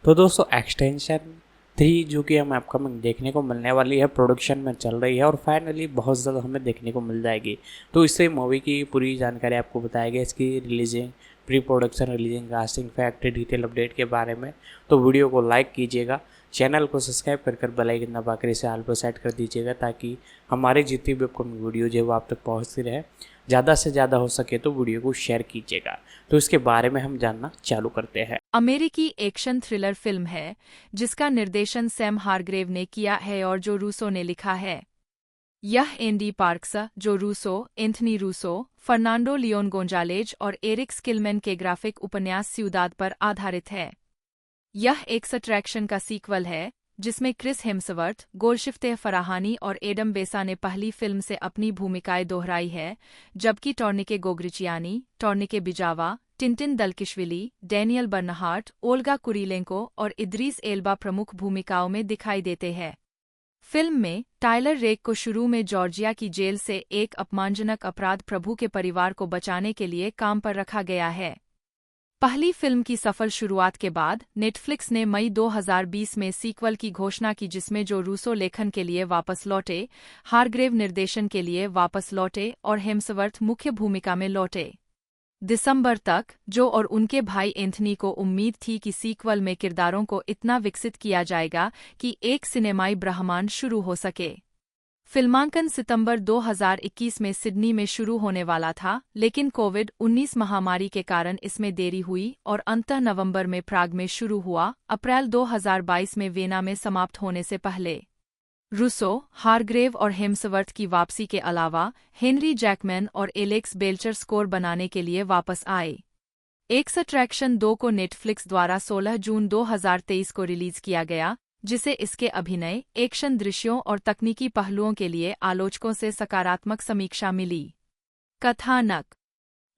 तो दोस्तों एक्सटेंशन 3 जो कि हमें अपकमिंग देखने को मिलने वाली है, प्रोडक्शन में चल रही है और फाइनली बहुत जल्द हमें देखने को मिल जाएगी। तो इससे मूवी की पूरी जानकारी आपको बताएगी, इसकी releasing, pre production, releasing, casting, fact, detail update के बारे में। तो वीडियो को लाइक कीजिएगा, चैनल को सब्सक्राइब कर बेल आइकन दबाकर इसे ऑल पर सेट कर दीजिएगा ताकि हमारी जितनी भी अपकमिंग वीडियो जो है वो आप तक पहुँचती रहे। ज़्यादा से ज़्यादा हो सके तो वीडियो को शेयर कीजिएगा। तो इसके बारे में हम जानना चालू करते हैं। अमेरिकी एक्शन थ्रिलर फिल्म है जिसका निर्देशन सैम हारग्रेव ने किया है और जो रूसो ने लिखा है। यह Andy Parks, Joe Russo, Anthony Russo, Fernando Leon Gonzalez और एरिक स्किलमैन के ग्राफिक उपन्यास स्यूदाद पर आधारित है। यह एक सट्रैक्शन का सीक्वल है जिसमें क्रिस हेम्सवर्थ, गोल्शिफ्ते फराहानी और एडम बेसा ने पहली फिल्म से अपनी भूमिकाएं दोहराई है, जबकि टॉर्निके गोग्रिचियानी, टॉर्निके बिजावा, Tintin दल्किशविली, Daniel Bernhard, Olga Kurylenko और इद्रीस एल्बा प्रमुख भूमिकाओं में दिखाई देते हैं। फिल्म में टाइलर रेक को शुरू में जॉर्जिया की जेल से एक अपमानजनक अपराध प्रभु के परिवार को बचाने के लिए काम पर रखा गया है। पहली फिल्म की सफल शुरुआत के बाद नेटफ्लिक्स ने मई 2020 में सीक्वल की घोषणा की जिसमें जो रूसो लेखन के लिए वापस लौटे, हारग्रेव निर्देशन के लिए वापस लौटे और हेम्सवर्थ मुख्य भूमिका में लौटे। दिसंबर तक जो और उनके भाई एंथनी को उम्मीद थी कि सीक्वल में किरदारों को इतना विकसित किया जाएगा कि एक सिनेमाई ब्रह्मांड शुरू हो सके। फिल्मांकन सितंबर 2021 में सिडनी में शुरू होने वाला था, लेकिन कोविड-19 महामारी के कारण इसमें देरी हुई और अंततः नवंबर में प्राग में शुरू हुआ, अप्रैल 2022 में वेना में समाप्त होने से पहले। रूसो, हारग्रेव और हेम्सवर्थ की वापसी के अलावा हेनरी जैकमैन और एलेक्स बेल्चर स्कोर बनाने के लिए वापस आए। एक्सट्रैक्शन 2 को नेटफ्लिक्स द्वारा 16 जून 2023 को रिलीज किया गया, जिसे इसके अभिनय, एक्शन दृश्यों और तकनीकी पहलुओं के लिए आलोचकों से सकारात्मक समीक्षा मिली। कथानक: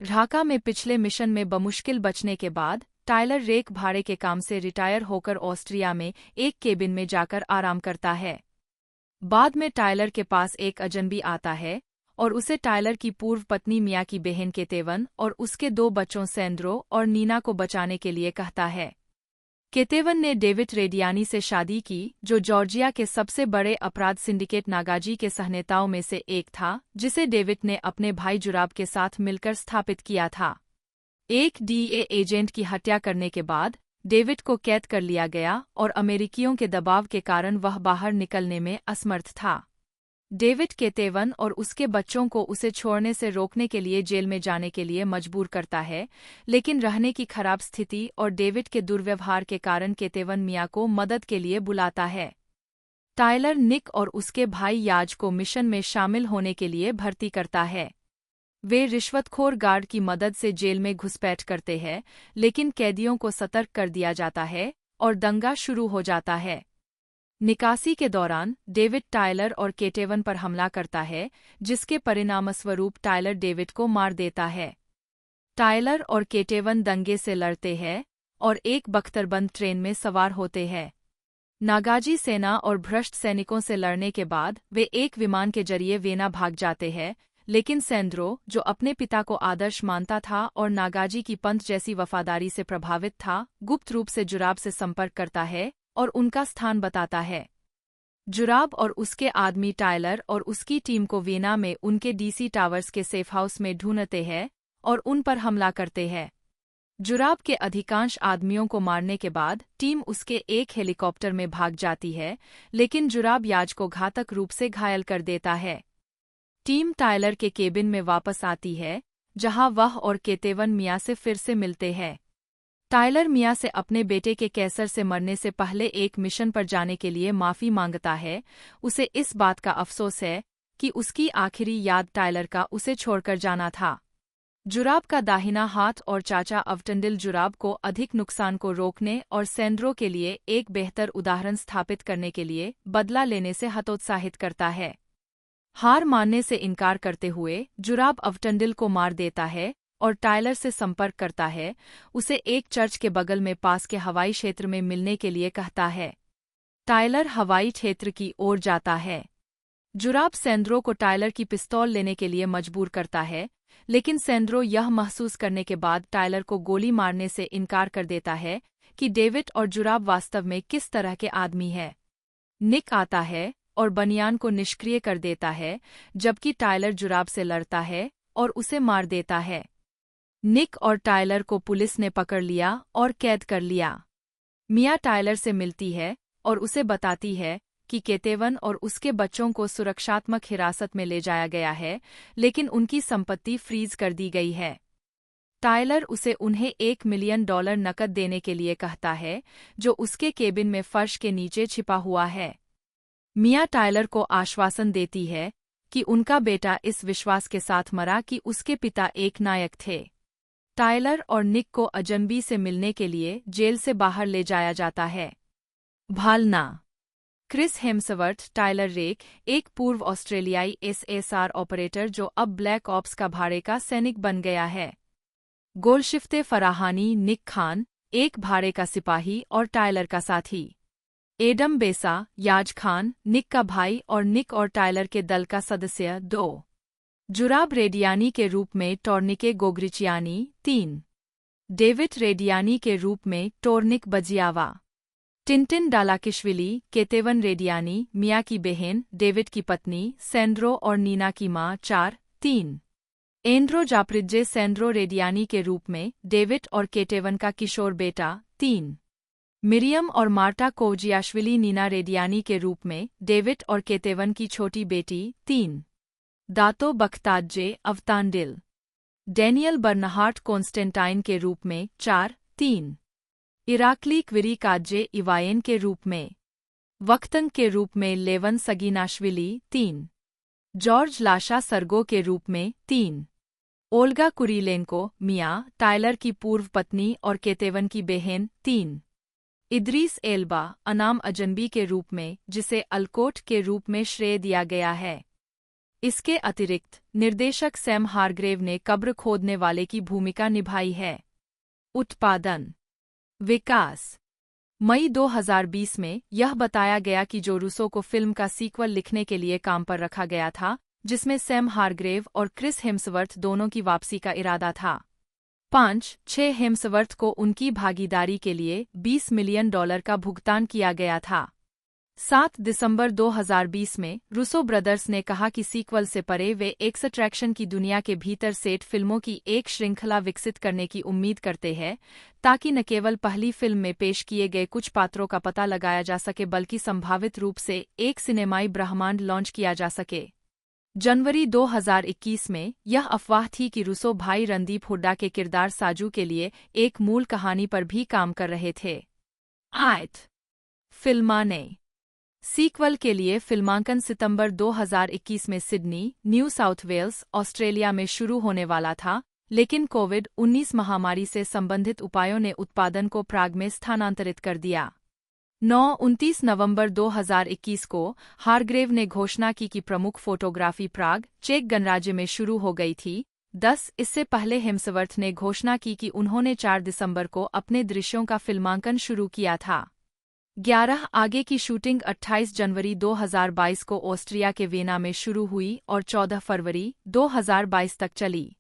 ढाका में पिछले मिशन में बमुश्किल बचने के बाद टाइलर रेक भाड़े के काम से रिटायर होकर ऑस्ट्रिया में एक केबिन में जाकर आराम करता है। बाद में टाइलर के पास एक अजनबी आता है और उसे टाइलर की पूर्व पत्नी मिया की बहन केतेवन और उसके 2 बच्चों सैंड्रो और नीना को बचाने के लिए कहता है। केतेवन ने डेविड रेडियानी से शादी की, जो जॉर्जिया के सबसे बड़े अपराध सिंडिकेट नागाजी के सहनेताओं में से एक था, जिसे डेविड ने अपने भाई जुराब के साथ मिलकर स्थापित किया था। एक डीए एजेंट की हत्या करने के बाद डेविड को कैद कर लिया गया और अमेरिकियों के दबाव के कारण वह बाहर निकलने में असमर्थ था। डेविड केतेवन और उसके बच्चों को उसे छोड़ने से रोकने के लिए जेल में जाने के लिए मजबूर करता है, लेकिन रहने की खराब स्थिति और डेविड के दुर्व्यवहार के कारण केतेवन मिया को मदद के लिए बुलाता है। टाइलर निक और उसके भाई याज को मिशन में शामिल होने के लिए भर्ती करता है। वे रिश्वतखोर गार्ड की मदद से जेल में घुसपैठ करते हैं, लेकिन कैदियों को सतर्क कर दिया जाता है और दंगा शुरू हो जाता है। निकासी के दौरान डेविड टाइलर और केतेवन पर हमला करता है, जिसके परिणामस्वरूप टाइलर डेविड को मार देता है। टाइलर और केतेवन दंगे से लड़ते हैं और एक बख्तरबंद ट्रेन में सवार होते हैं। नागाजी सेना और भ्रष्ट सैनिकों से लड़ने के बाद वे एक विमान के जरिए वेना भाग जाते हैं, लेकिन सैंड्रो, जो अपने पिता को आदर्श मानता था और नागाजी की पंथ जैसी वफादारी से प्रभावित था, गुप्त रूप से जुराब से संपर्क करता है और उनका स्थान बताता है। जुराब और उसके आदमी टाइलर और उसकी टीम को वेना में उनके डीसी टावर्स के सेफ हाउस में ढूंढते हैं और उन पर हमला करते हैं। जुराब के अधिकांश आदमियों को मारने के बाद टीम उसके एक हेलीकॉप्टर में भाग जाती है, लेकिन जुराब याज को घातक रूप से घायल कर देता है। टीम टाइलर के केबिन में वापस आती है, जहां वह और केतेवन मिया से फिर से मिलते हैं। टाइलर मिया से अपने बेटे के कैंसर से मरने से पहले एक मिशन पर जाने के लिए माफी मांगता है। उसे इस बात का अफसोस है कि उसकी आखिरी याद टाइलर का उसे छोड़कर जाना था। जुराब का दाहिना हाथ और चाचा अवटंडिल जुराब को अधिक नुकसान को रोकने और सैंड्रो के लिए एक बेहतर उदाहरण स्थापित करने के लिए बदला लेने से हतोत्साहित करता है। हार मानने से इनकार करते हुए जुराब अवटंडिल को मार देता है और टाइलर से संपर्क करता है, उसे एक चर्च के बगल में पास के हवाई क्षेत्र में मिलने के लिए कहता है। टाइलर हवाई क्षेत्र की ओर जाता है। जुराब सैंड्रो को टाइलर की पिस्तौल लेने के लिए मजबूर करता है, लेकिन सैंड्रो यह महसूस करने के बाद टाइलर को गोली मारने से इनकार कर देता है कि डेविड और जुराब वास्तव में किस तरह के आदमी है। निक आता है और बनियान को निष्क्रिय कर देता है, जबकि टायलर जुराब से लड़ता है और उसे मार देता है। निक और टायलर को पुलिस ने पकड़ लिया और कैद कर लिया। मिया टायलर से मिलती है और उसे बताती है कि केतेवन और उसके बच्चों को सुरक्षात्मक हिरासत में ले जाया गया है, लेकिन उनकी संपत्ति फ्रीज कर दी गई है। टायलर उसे उन्हें $1 मिलियन नकद देने के लिए कहता है, जो उसके केबिन में फर्श के नीचे छिपा हुआ है। मिया टायलर को आश्वासन देती है कि उनका बेटा इस विश्वास के साथ मरा कि उसके पिता एक नायक थे। टायलर और निक को अजनबी से मिलने के लिए जेल से बाहर ले जाया जाता है। भालना। क्रिस हेम्सवर्थ टायलर रेक, एक पूर्व ऑस्ट्रेलियाई SSR ऑपरेटर जो अब ब्लैक ऑप्स का भाड़े का सैनिक बन गया है। गोलशिफ्ते फराहानी निक खान, एक भाड़े का सिपाही और टायलर का साथी। एडम बेसा, याज खान, निक का भाई और निक और टायलर के दल का सदस्य 2। जुराब रेडियानी के रूप में टॉर्निके गोग्रिचियानी 3। डेविड रेडियानी के रूप में टोर्निक बजियावा। टिंटिन डालाकिशविली, केतेवन रेडियानी, मिया की बहन, डेविड की पत्नी, सैंड्रो और नीना की मां 4-3। एंड्रो जाप्रिज्जे सैंड्रो रेडियानी के रूप में डेविड और केटेवन का किशोर बेटा 3। मिरियम और मार्टा कोवजियाशविली नीना रेडियानी के रूप में डेविड और केतेवन की छोटी बेटी 3। दातो बख्ताजे अवतांडिल। डैनियल बर्नहार्ट कॉन्स्टेंटाइन के रूप में 4-3। इराकली क्विरिकाजे इवायन के रूप में। वक्तंग के रूप में लेवन सगीनाशविली 3। जॉर्ज लाशा सरगो के रूप में 3। ओल्गा कुरीलेंको, मिया टायलर की पूर्व पत्नी और केतेवन की बहन 3। इद्रीस एल्बा, अनाम अजनबी के रूप में, जिसे अलकोट के रूप में श्रेय दिया गया है। इसके अतिरिक्त निर्देशक सैम हारग्रेव ने कब्र खोदने वाले की भूमिका निभाई है। उत्पादन विकास। मई 2020 में यह बताया गया कि जो रूसो को फिल्म का सीक्वल लिखने के लिए काम पर रखा गया था, जिसमें सैम हारग्रेव और क्रिस हेम्सवर्थ दोनों की वापसी का इरादा था। 5-6 हेम्सवर्थ को उनकी भागीदारी के लिए $20 मिलियन का भुगतान किया गया था। 7 दिसंबर 2020 में रूसो ब्रदर्स ने कहा कि सीक्वल से परे वे एक्सट्रैक्शन की दुनिया के भीतर सेट फिल्मों की एक श्रृंखला विकसित करने की उम्मीद करते हैं, ताकि न केवल पहली फिल्म में पेश किए गए कुछ पात्रों का पता लगाया जा सके, बल्कि संभावित रूप से एक सिनेमाई ब्रह्मांड लॉन्च किया जा सके। जनवरी 2021 में यह अफवाह थी कि रूसो भाई रणदीप हुड्डा के किरदार साजू के लिए एक मूल कहानी पर भी काम कर रहे थे। फिल्माने। सीक्वल के लिए फिल्मांकन सितंबर 2021 में Sydney, New South Wales, Australia में शुरू होने वाला था, लेकिन कोविड-19 महामारी से संबंधित उपायों ने उत्पादन को प्राग में स्थानांतरित कर दिया। 29 नवंबर 2021 को हारग्रेव ने घोषणा की कि प्रमुख फोटोग्राफी प्राग, चेक गणराज्य में शुरू हो गई थी। 10 इससे पहले हेम्सवर्थ ने घोषणा की कि उन्होंने 4 दिसंबर को अपने दृश्यों का फिल्मांकन शुरू किया था। 11 आगे की शूटिंग 28 जनवरी 2022 को ऑस्ट्रिया के वेना में शुरू हुई और 14 फरवरी 2022 तक चली।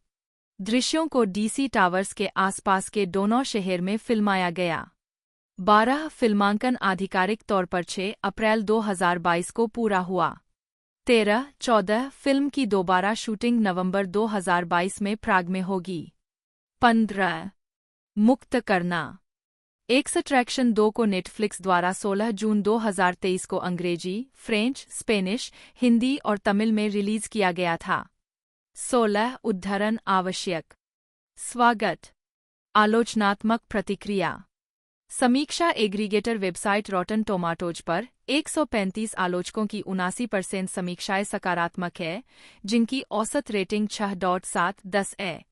दृश्यों को डीसी टावर्स के आसपास के डोनौ शहर में फिल्माया गया। 12 फिल्मांकन आधिकारिक तौर पर 6 अप्रैल 2022 को पूरा हुआ। 13-14 फिल्म की दोबारा शूटिंग नवंबर 2022 में प्राग में होगी। 15 मुक्त करना। एक्सट्रैक्शन 2 को नेटफ्लिक्स द्वारा 16 जून 2023 को अंग्रेजी, फ्रेंच, स्पेनिश, हिंदी और तमिल में रिलीज किया गया था। 16 उद्धरण आवश्यक। स्वागत। आलोचनात्मक प्रतिक्रिया। समीक्षा एग्रीगेटर वेबसाइट रॉटन टोमाटोज पर 135 आलोचकों की 79% समीक्षाएं सकारात्मक है, जिनकी औसत रेटिंग 6.7/10 है।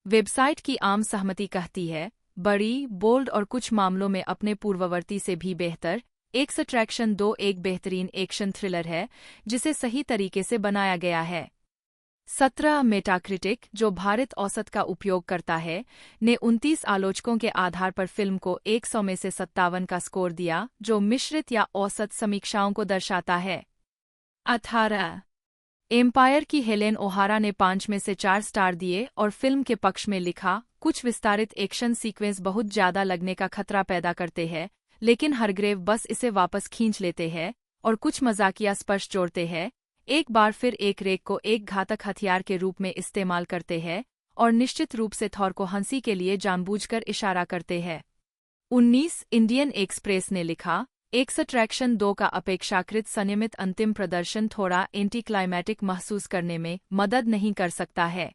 वेबसाइट की आम सहमति कहती है, बड़ी, बोल्ड और कुछ मामलों में अपने पूर्ववर्ती से भी बेहतर, एक्सट्रैक्शन 2 एक बेहतरीन एक्शन थ्रिलर है, जिसे सही तरीके से बनाया गया है। 17 मेटाक्रिटिक, जो भारत औसत का उपयोग करता है, ने 29 आलोचकों के आधार पर फिल्म को 100 में से 57 का स्कोर दिया, जो मिश्रित या औसत समीक्षाओं को दर्शाता है। 18 एम्पायर की हेलेन ओहारा ने 5 में से 4 स्टार दिए और फिल्म के पक्ष में लिखा, कुछ विस्तारित एक्शन सीक्वेंस बहुत ज्यादा लगने का खतरा पैदा करते हैं, लेकिन हार्ग्रेव बस इसे वापस खींच लेते हैं और कुछ मजाकिया स्पर्श जोड़ते हैं। एक बार फिर एक रेक को एक घातक हथियार के रूप में इस्तेमाल करते हैं और निश्चित रूप से थॉर को हंसी के लिए जानबूझकर इशारा करते हैं। 19 इंडियन एक्सप्रेस ने लिखा, एक्सट्रैक्शन 2 का अपेक्षाकृत संयमित अंतिम प्रदर्शन थोड़ा एंटी क्लाइमैटिक महसूस करने में मदद नहीं कर सकता है।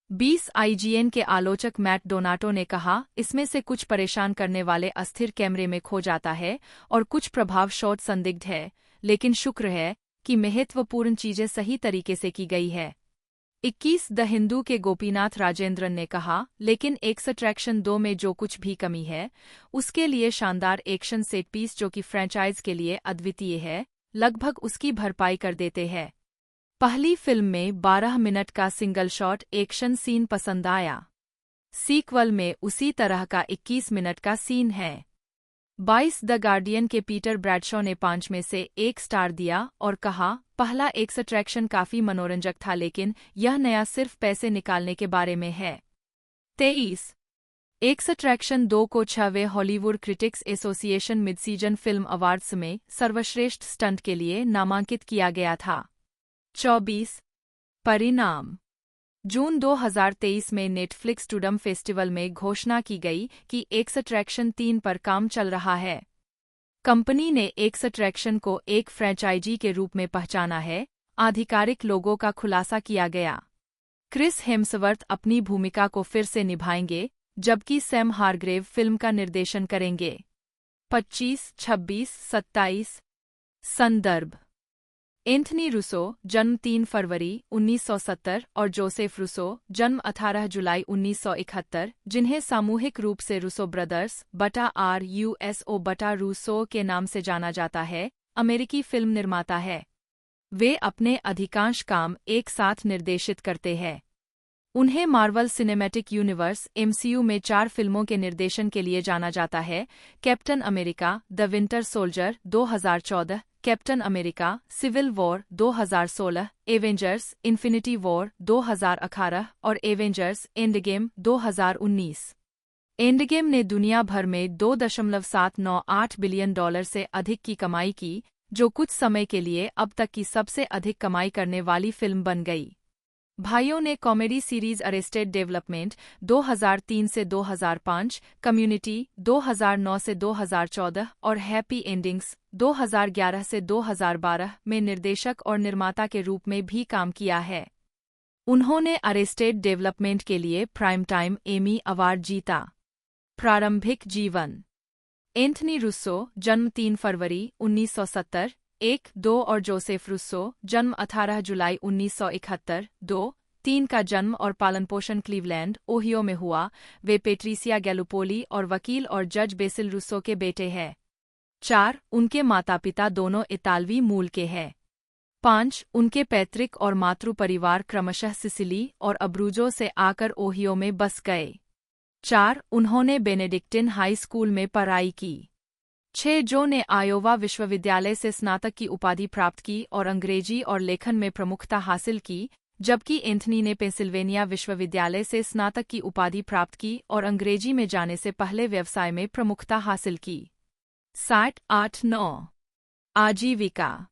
20 IGN के आलोचक मैट डोनाटो ने कहा, इसमें से कुछ परेशान करने वाले अस्थिर कैमरे में खो जाता है और कुछ प्रभाव शॉट संदिग्ध है, लेकिन शुक्र है कि महत्वपूर्ण चीजें सही तरीके से की गई है। 21 द हिंदू के गोपीनाथ राजेंद्रन ने कहा, लेकिन एक्सट्रैक्शन 2 में जो कुछ भी कमी है, उसके लिए शानदार एक्शन सेट पीस जो कि फ्रेंचाइज के लिए अद्वितीय है, लगभग उसकी भरपाई कर देते हैं। पहली फिल्म में 12 मिनट का सिंगल शॉट एक्शन सीन पसंद आया। सीक्वल में उसी तरह का 21 मिनट का सीन है। 22 द गार्डियन के पीटर ब्रैडशॉ ने 5 में से 1 स्टार दिया और कहा, पहला एक्सट्रैक्शन काफी मनोरंजक था लेकिन यह नया सिर्फ पैसे निकालने के बारे में है। 23 एक्सट्रैक्शन 2 को 6वें Hollywood Critics Association Midseason film awards में सर्वश्रेष्ठ स्टंट के लिए नामांकित किया गया था। 24 परिणाम जून 2023 में नेटफ्लिक्स टूडम फेस्टिवल में घोषणा की गई कि एक्सट्रैक्शन 3 पर काम चल रहा है। कंपनी ने एक्सट्रैक्शन को एक फ्रेंचाइजी के रूप में पहचाना है, आधिकारिक लोगों का खुलासा किया गया। क्रिस हेम्सवर्थ अपनी भूमिका को फिर से निभाएंगे, जबकि सैम हार्ग्रेव फिल्म का निर्देशन करेंगे। 25, 26, 27 संदर्भ एंथनी रूसो जन्म 3 फरवरी 1970 और जोसेफ रूसो जन्म 18 जुलाई 1971, जिन्हें सामूहिक रूप से रूसो ब्रदर्स बटा RUSO बटा रूसो के नाम से जाना जाता है, अमेरिकी फिल्म निर्माता है। वे अपने अधिकांश काम एक साथ निर्देशित करते हैं। उन्हें मार्वल सिनेमैटिक यूनिवर्स MCU में 4 फिल्मों के निर्देशन के लिए जाना जाता है, Captain America the Winter Soldier 2014, captain America civil war 2016, Avengers Infinity War 2018 और एवेंजर्स एंडगेम 2019। एंडगेम ने दुनिया भर में $2.798 बिलियन से अधिक की कमाई की, जो कुछ समय के लिए अब तक की सबसे अधिक कमाई करने वाली फिल्म बन गई। भाइयों ने कॉमेडी सीरीज अरेस्टेड डेवलपमेंट 2003 से 2005, कम्युनिटी 2009 से 2014 और हैप्पी एंडिंग्स 2011 से 2012 में निर्देशक और निर्माता के रूप में भी काम किया है। उन्होंने अरेस्टेड डेवलपमेंट के लिए प्राइम टाइम एमी अवार्ड जीता। प्रारंभिक जीवन एंथनी रूसो जन्म 3 फरवरी 1970, 1-2 और जोसेफ रूसो जन्म 18 जुलाई 1971, 2-3 का जन्म और पालनपोषण क्लीवलैंड, ओहियो में हुआ। वे पेट्रिसिया गैलुपोली और वकील और जज बेसिल रूसो के बेटे हैं। 4 उनके माता पिता दोनों इतालवी मूल के हैं। 5 उनके पैतृक और मातृ परिवार क्रमशः सिसिली और अब्रूजो से आकर ओहियो में बस गए। 4 उन्होंने बेनेडिक्टिन हाई स्कूल में पढ़ाई की। 6 जो ने आयोवा विश्वविद्यालय से स्नातक की उपाधि प्राप्त की और अंग्रेजी और लेखन में प्रमुखता हासिल की, जबकि एंथनी ने पेंसिल्वेनिया विश्वविद्यालय से स्नातक की उपाधि प्राप्त की और अंग्रेजी में जाने से पहले व्यवसाय में प्रमुखता हासिल की। 7-8-9 आजीविका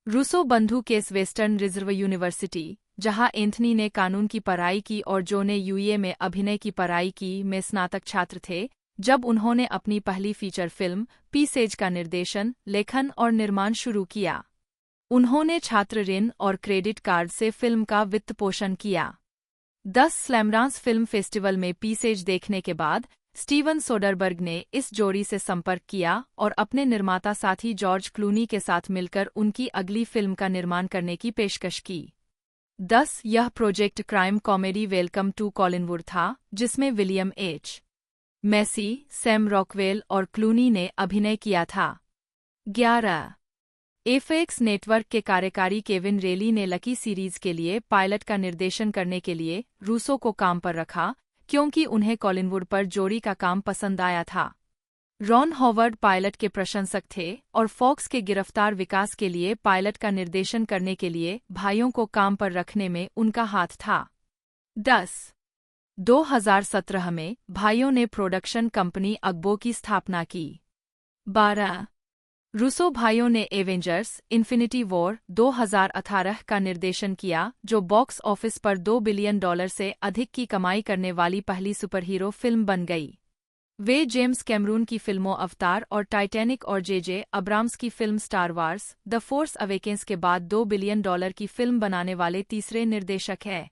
रूसो बंधु केस वेस्टर्न रिजर्व यूनिवर्सिटी, जहां एंथनी ने कानून की पढ़ाई की और जो ने यूए में अभिनय की पढ़ाई की, में स्नातक छात्र थे जब उन्होंने अपनी पहली फीचर फिल्म पीसेज का निर्देशन, लेखन और निर्माण शुरू किया। उन्होंने छात्र ऋण और क्रेडिट कार्ड से फिल्म का वित्त पोषण किया। 10 स्लैमडांस फिल्म फेस्टिवल में पीसेज देखने के बाद स्टीवन सोडरबर्ग ने इस जोड़ी से संपर्क किया और अपने निर्माता साथी जॉर्ज क्लूनी के साथ मिलकर उनकी अगली फिल्म का निर्माण करने की पेशकश की। 10 यह project crime comedy Welcome to Collinwood था, जिसमें William H Macy, Sam Rockwell और क्लूनी ने अभिनय किया था। 11 एफएक्स नेटवर्क के कार्यकारी केविन रेली ने लकी सीरीज के लिए पायलट का निर्देशन करने के लिए रूसो को काम पर रखा, क्योंकि उन्हें कॉलिनवुड पर जोड़ी का काम पसंद आया था। रॉन हॉवर्ड पायलट के प्रशंसक थे और फॉक्स के गिरफ्तार विकास के लिए पायलट का निर्देशन करने के लिए भाइयों को काम पर रखने में उनका हाथ था। 10 2017 में भाइयों ने प्रोडक्शन कंपनी अगबो की स्थापना की। 12 रूसो भाइयों ने एवेंजर्स इन्फिनिटी वॉर 2018 का निर्देशन किया, जो बॉक्स ऑफिस पर $2 बिलियन से अधिक की कमाई करने वाली पहली सुपरहीरो फिल्म बन गई। वे जेम्स कैमरून की फिल्मों अवतार और टाइटैनिक और जे अब्राम्स की film star wars the force awakens के बाद $2 बिलियन की फिल्म बनाने वाले तीसरे निर्देशक हैं।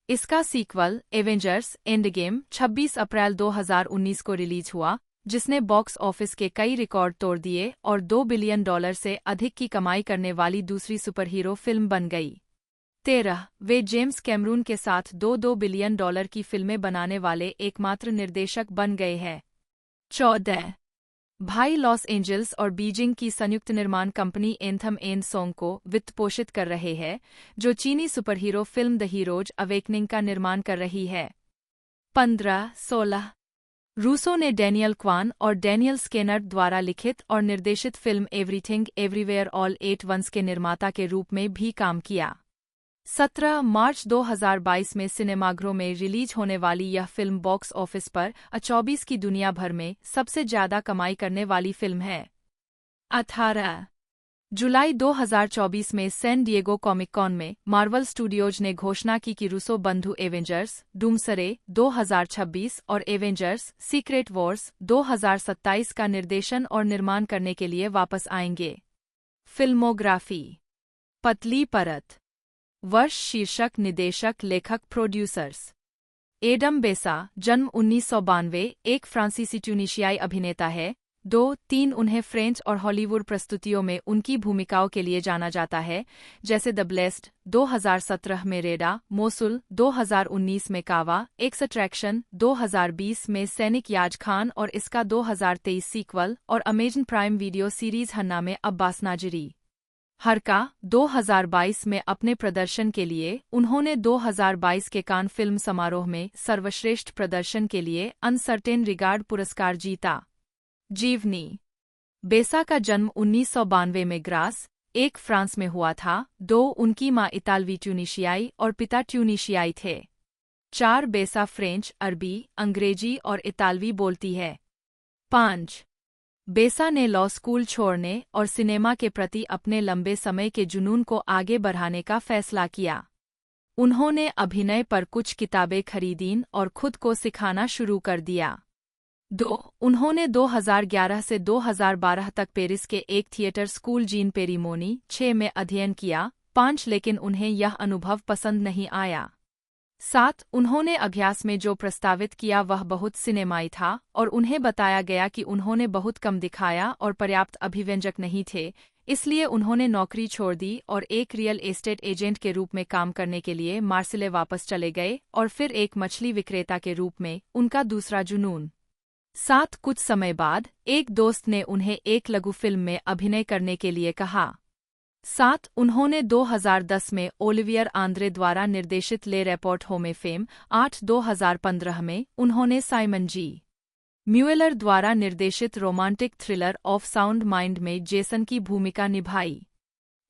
इसका सीक्वल एवेंजर्स एंड गेम 26 अप्रैल 2019 को रिलीज हुआ, जिसने बॉक्स ऑफिस के कई रिकॉर्ड तोड़ दिए और $2 बिलियन से अधिक की कमाई करने वाली दूसरी सुपरहीरो फिल्म बन गई। 13 वे जेम्स कैमरून के साथ $2 बिलियन की फिल्में बनाने वाले एकमात्र निर्देशक बन गए हैं। 14 भाई लॉस एंजल्स और बीजिंग की संयुक्त निर्माण कंपनी एंथम एंड सॉन्ग को वित्त पोषित कर रहे हैं, जो चीनी superhero film the heroes awakening का निर्माण कर रही है। 15-16 रूसो ने डैनियल क्वान और डैनियल स्केनर द्वारा लिखित और निर्देशित film everything everywhere all at once के निर्माता के रूप में भी काम किया। 17 मार्च 2022 में सिनेमाघरों में रिलीज होने वाली यह फिल्म बॉक्स ऑफिस पर 24 की दुनिया भर में सबसे ज्यादा कमाई करने वाली फिल्म है। 18 जुलाई 2024 में सैन डिएगो कॉमिक कॉन में मार्वल स्टूडियोज ने घोषणा की कि रूसो बंधु एवेंजर्स डूमसरे 2026 और एवेंजर्स सीक्रेट वॉर्स 2027 का निर्देशन और निर्माण करने के लिए वापस आएंगे। फिल्मोग्राफी पतली परत वर्ष शीर्षक निदेशक लेखक प्रोड्यूसर्स एडम बेसा जन्म 1992 एक फ्रांसीसी ट्यूनीशियाई अभिनेता है। 2-3 उन्हें फ्रेंच और हॉलीवुड प्रस्तुतियों में उनकी भूमिकाओं के लिए जाना जाता है, जैसे द ब्लेस्ड 2017 में रेडा, मोसुल 2019 में कावा, एक्सट्रैक्शन 2020 में सैनिक याज खान और इसका 2023 सीक्वल और अमेजन प्राइम वीडियो सीरीज हन्ना में अब्बास नाजिरी। हरका 2022 में अपने प्रदर्शन के लिए उन्होंने 2022 के कान फिल्म समारोह में सर्वश्रेष्ठ प्रदर्शन के लिए अनसर्टेन रिगार्ड पुरस्कार जीता। जीवनी बेसा का जन्म 1992 में ग्रास एक फ्रांस में हुआ था। 2 उनकी मां इतालवी ट्यूनीशियाई और पिता ट्यूनीशियाई थे। 4 बेसा फ्रेंच, अरबी, अंग्रेजी और इतालवी बोलती है। 5 बेसा ने लॉ स्कूल छोड़ने और सिनेमा के प्रति अपने लंबे समय के जुनून को आगे बढ़ाने का फैसला किया। उन्होंने अभिनय पर कुछ किताबें खरीदीं और खुद को सिखाना शुरू कर दिया। 2 उन्होंने 2011 से 2012 तक पेरिस के एक थिएटर स्कूल जीन पेरीमोनी 6 में अध्ययन किया। 5 लेकिन उन्हें यह अनुभव पसंद नहीं आया। 7 उन्होंने अभ्यास में जो प्रस्तावित किया वह बहुत सिनेमाई था और उन्हें बताया गया कि उन्होंने बहुत कम दिखाया और पर्याप्त अभिव्यंजक नहीं थे, इसलिए उन्होंने नौकरी छोड़ दी और एक रियल एस्टेट एजेंट के रूप में काम करने के लिए मार्सिले वापस चले गए और फिर एक मछली विक्रेता के रूप में उनका दूसरा जुनून। 7 कुछ समय बाद एक दोस्त ने उन्हें एक लघु फिल्म में अभिनय करने के लिए कहा। 7 उन्होंने 2010 में ओलिवियर आंद्रे द्वारा निर्देशित ले रिपोर्ट होम फेम। 8 2015 में उन्होंने साइमन जी म्यूएलर द्वारा निर्देशित romantic thriller of sound mind में जेसन की भूमिका निभाई।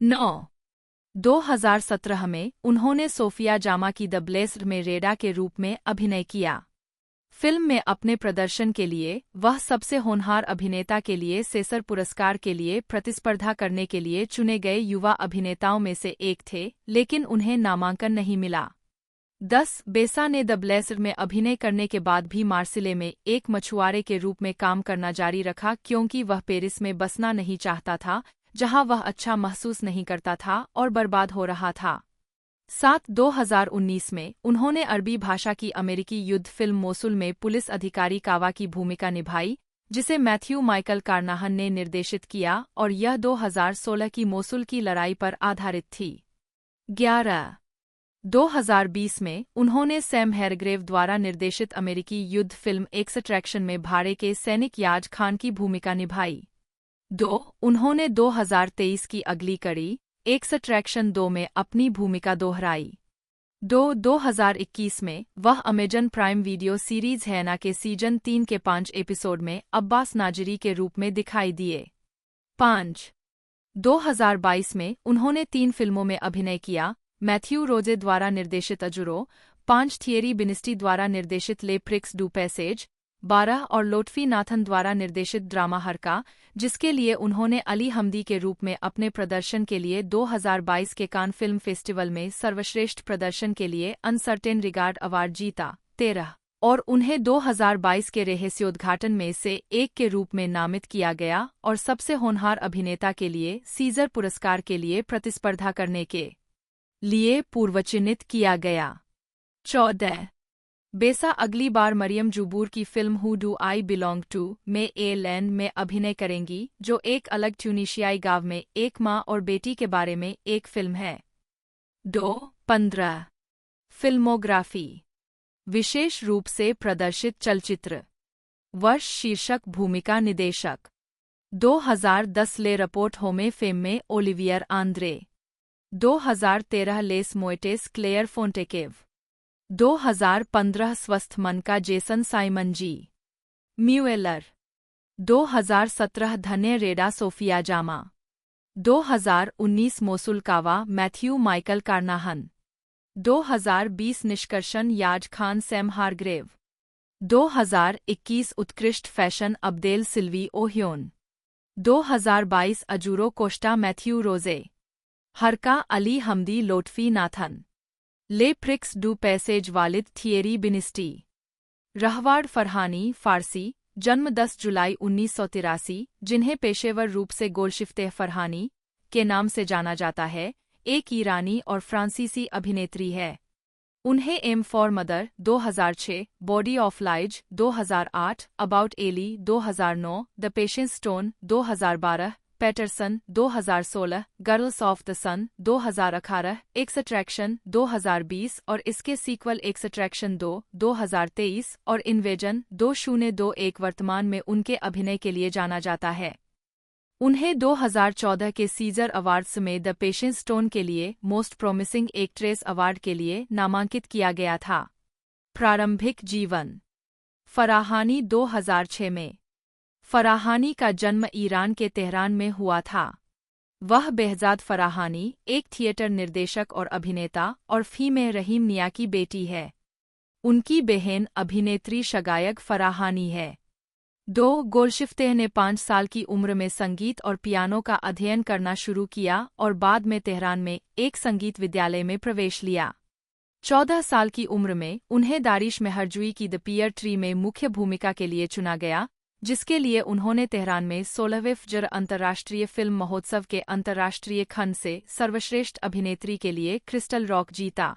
9 2017 में उन्होंने सोफिया जामा की द ब्लेस्ड में रेडा के रूप में अभिनय किया। फिल्म में अपने प्रदर्शन के लिए वह सबसे होनहार अभिनेता के लिए सेसर पुरस्कार के लिए प्रतिस्पर्धा करने के लिए चुने गए युवा अभिनेताओं में से एक थे, लेकिन उन्हें नामांकन नहीं मिला। 10 बेसा ने द ब्लेस्ड में अभिनय करने के बाद भी मार्सिले में एक मछुआरे के रूप में काम करना जारी रखा, क्योंकि वह पेरिस में बसना नहीं चाहता था, जहां वह अच्छा महसूस नहीं करता था और बर्बाद हो रहा था। 7 2019 में उन्होंने अरबी भाषा की अमेरिकी युद्ध फिल्म मोसुल में पुलिस अधिकारी कावा की भूमिका निभाई, जिसे मैथ्यू माइकल कार्नाहन ने निर्देशित किया और यह 2016 की मोसुल की लड़ाई पर आधारित थी। 11 2020 में उन्होंने सैम हैरग्रेव द्वारा निर्देशित अमेरिकी युद्ध फिल्म एक्सट्रैक्शन में भाड़े के सैनिक याज खान की भूमिका निभाई। 2 उन्होंने 2023 की अगली कड़ी एक्सट्रैक्शन 2 में अपनी भूमिका दोहराई। 2021 में वह अमेजन प्राइम वीडियो सीरीज हैना के सीजन 3 के 5 एपिसोड में अब्बास नाजिरी के रूप में दिखाई दिए। 5 2022 में उन्होंने 3 फिल्मों में अभिनय किया। मैथ्यू रोजे द्वारा निर्देशित अजुरो, 5 थियरी बिनिस्टी द्वारा निर्देशित ले प्रिक्स डू पैसेज, 12 और लोटफी नाथन द्वारा निर्देशित ड्रामा हरका, जिसके लिए उन्होंने अली हमदी के रूप में अपने प्रदर्शन के लिए 2022 के कान फिल्म फेस्टिवल में सर्वश्रेष्ठ प्रदर्शन के लिए अनसर्टेन रिगार्ड अवार्ड जीता, 13 और उन्हें 2022 के रहस्योद्घाटन में से एक के रूप में नामित किया गया और सबसे होनहार अभिनेता के लिए सीजर पुरस्कार के लिए प्रतिस्पर्धा करने के लिए पूर्वचिन्हित किया गया। 14 बेसा अगली बार मरियम जुबूर की film who do I belong to में ए लैंड में अभिनय करेंगी, जो एक अलग ट्यूनीशियाई गांव में एक मां और बेटी के बारे में एक फिल्म है। 15 फिल्मोग्राफी विशेष रूप से प्रदर्शित चलचित्र वर्ष शीर्षक भूमिका निदेशक 2010 ले रपोर्ट होमे फेम में ओलिवियर आंद्रे 2013 लेस मोइटेस क्लेयर फोंटेकेव 2015 स्वस्थ मन का जेसन साइमन जी म्यूएलर 2017 धन्य Reda Sofia Jama 2019 Mosul Kawa Matthew Michael Carnahan 2020 निष्कर्षण याज खान सैम हारग्रेव 2021 उत्कृष्ट fashion Abdel Sylvie Ohayon 2022 Azuro Costa Matthew Roze Harka Ali Hamdi Lotfy Nathan Le Prix du Passage Walid Thierry Binisti रहवाड़ Farhani फारसी जन्म 10 जुलाई 1983, जिन्हें पेशेवर रूप से गोलशिफ्ते Farhani के नाम से जाना जाता है, एक ईरानी और फ्रांसीसी अभिनेत्री है। उन्हें M for mother 2006, body of lies 2008, about Elly 2009, the patience stone 2012, Paterson 2016, girls of the sun 2018, extraction 2020 और इसके सीक्वल एक्सट्रैक्शन 2 2023 और इन्वेजन 2021 वर्तमान में उनके अभिनय के लिए जाना जाता है। उन्हें 2014 के सीजर अवार्ड्स में द पेशेंस स्टोन के लिए मोस्ट प्रॉमिसिंग एक्ट्रेस अवार्ड के लिए नामांकित किया गया था। प्रारंभिक जीवन फराहानी 2006 में फराहानी का जन्म ईरान के तेहरान में हुआ था। वह बेहजाद फराहानी एक थिएटर निर्देशक और अभिनेता और फीमे रहीम निया की बेटी है। उनकी बहन अभिनेत्री शगायक फराहानी है। 2 गोलशिफ्तेह ने 5 साल की उम्र में संगीत और पियानो का अध्ययन करना शुरू किया और बाद में तेहरान में एक संगीत विद्यालय में प्रवेश लिया। 14 साल की उम्र में उन्हें दारिश मेहरजूई की द पियर ट्री में मुख्य भूमिका के लिए चुना गया, जिसके लिए उन्होंने तेहरान में 16वें फजर अंतर्राष्ट्रीय फिल्म महोत्सव के अंतर्राष्ट्रीय खंड से सर्वश्रेष्ठ अभिनेत्री के लिए क्रिस्टल रॉक जीता।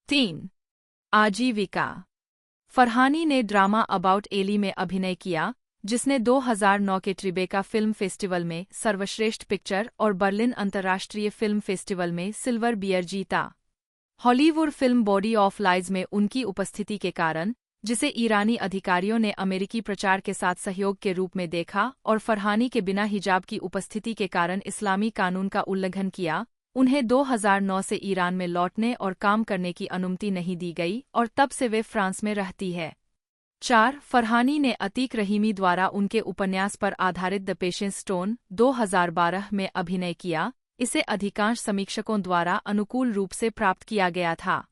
3 आजीविका फरहानी ने ड्रामा अबाउट एली में अभिनय किया, जिसने 2009 के ट्रिबेका फिल्म फेस्टिवल में सर्वश्रेष्ठ पिक्चर और बर्लिन अंतर्राष्ट्रीय फिल्म फेस्टिवल में सिल्वर बियर जीता। Hollywood film body of lies में उनकी उपस्थिति के कारण, जिसे ईरानी अधिकारियों ने अमेरिकी प्रचार के साथ सहयोग के रूप में देखा और फरहानी के बिना हिजाब की उपस्थिति के कारण इस्लामी कानून का उल्लंघन किया, उन्हें 2009 से ईरान में लौटने और काम करने की अनुमति नहीं दी गई और तब से वे फ्रांस में रहती है। 4 फरहानी ने अतीक रहीमी द्वारा उनके उपन्यास पर आधारित द पेशेंस स्टोन 2012 में अभिनय किया। इसे अधिकांश समीक्षकों द्वारा अनुकूल रूप से प्राप्त किया गया था।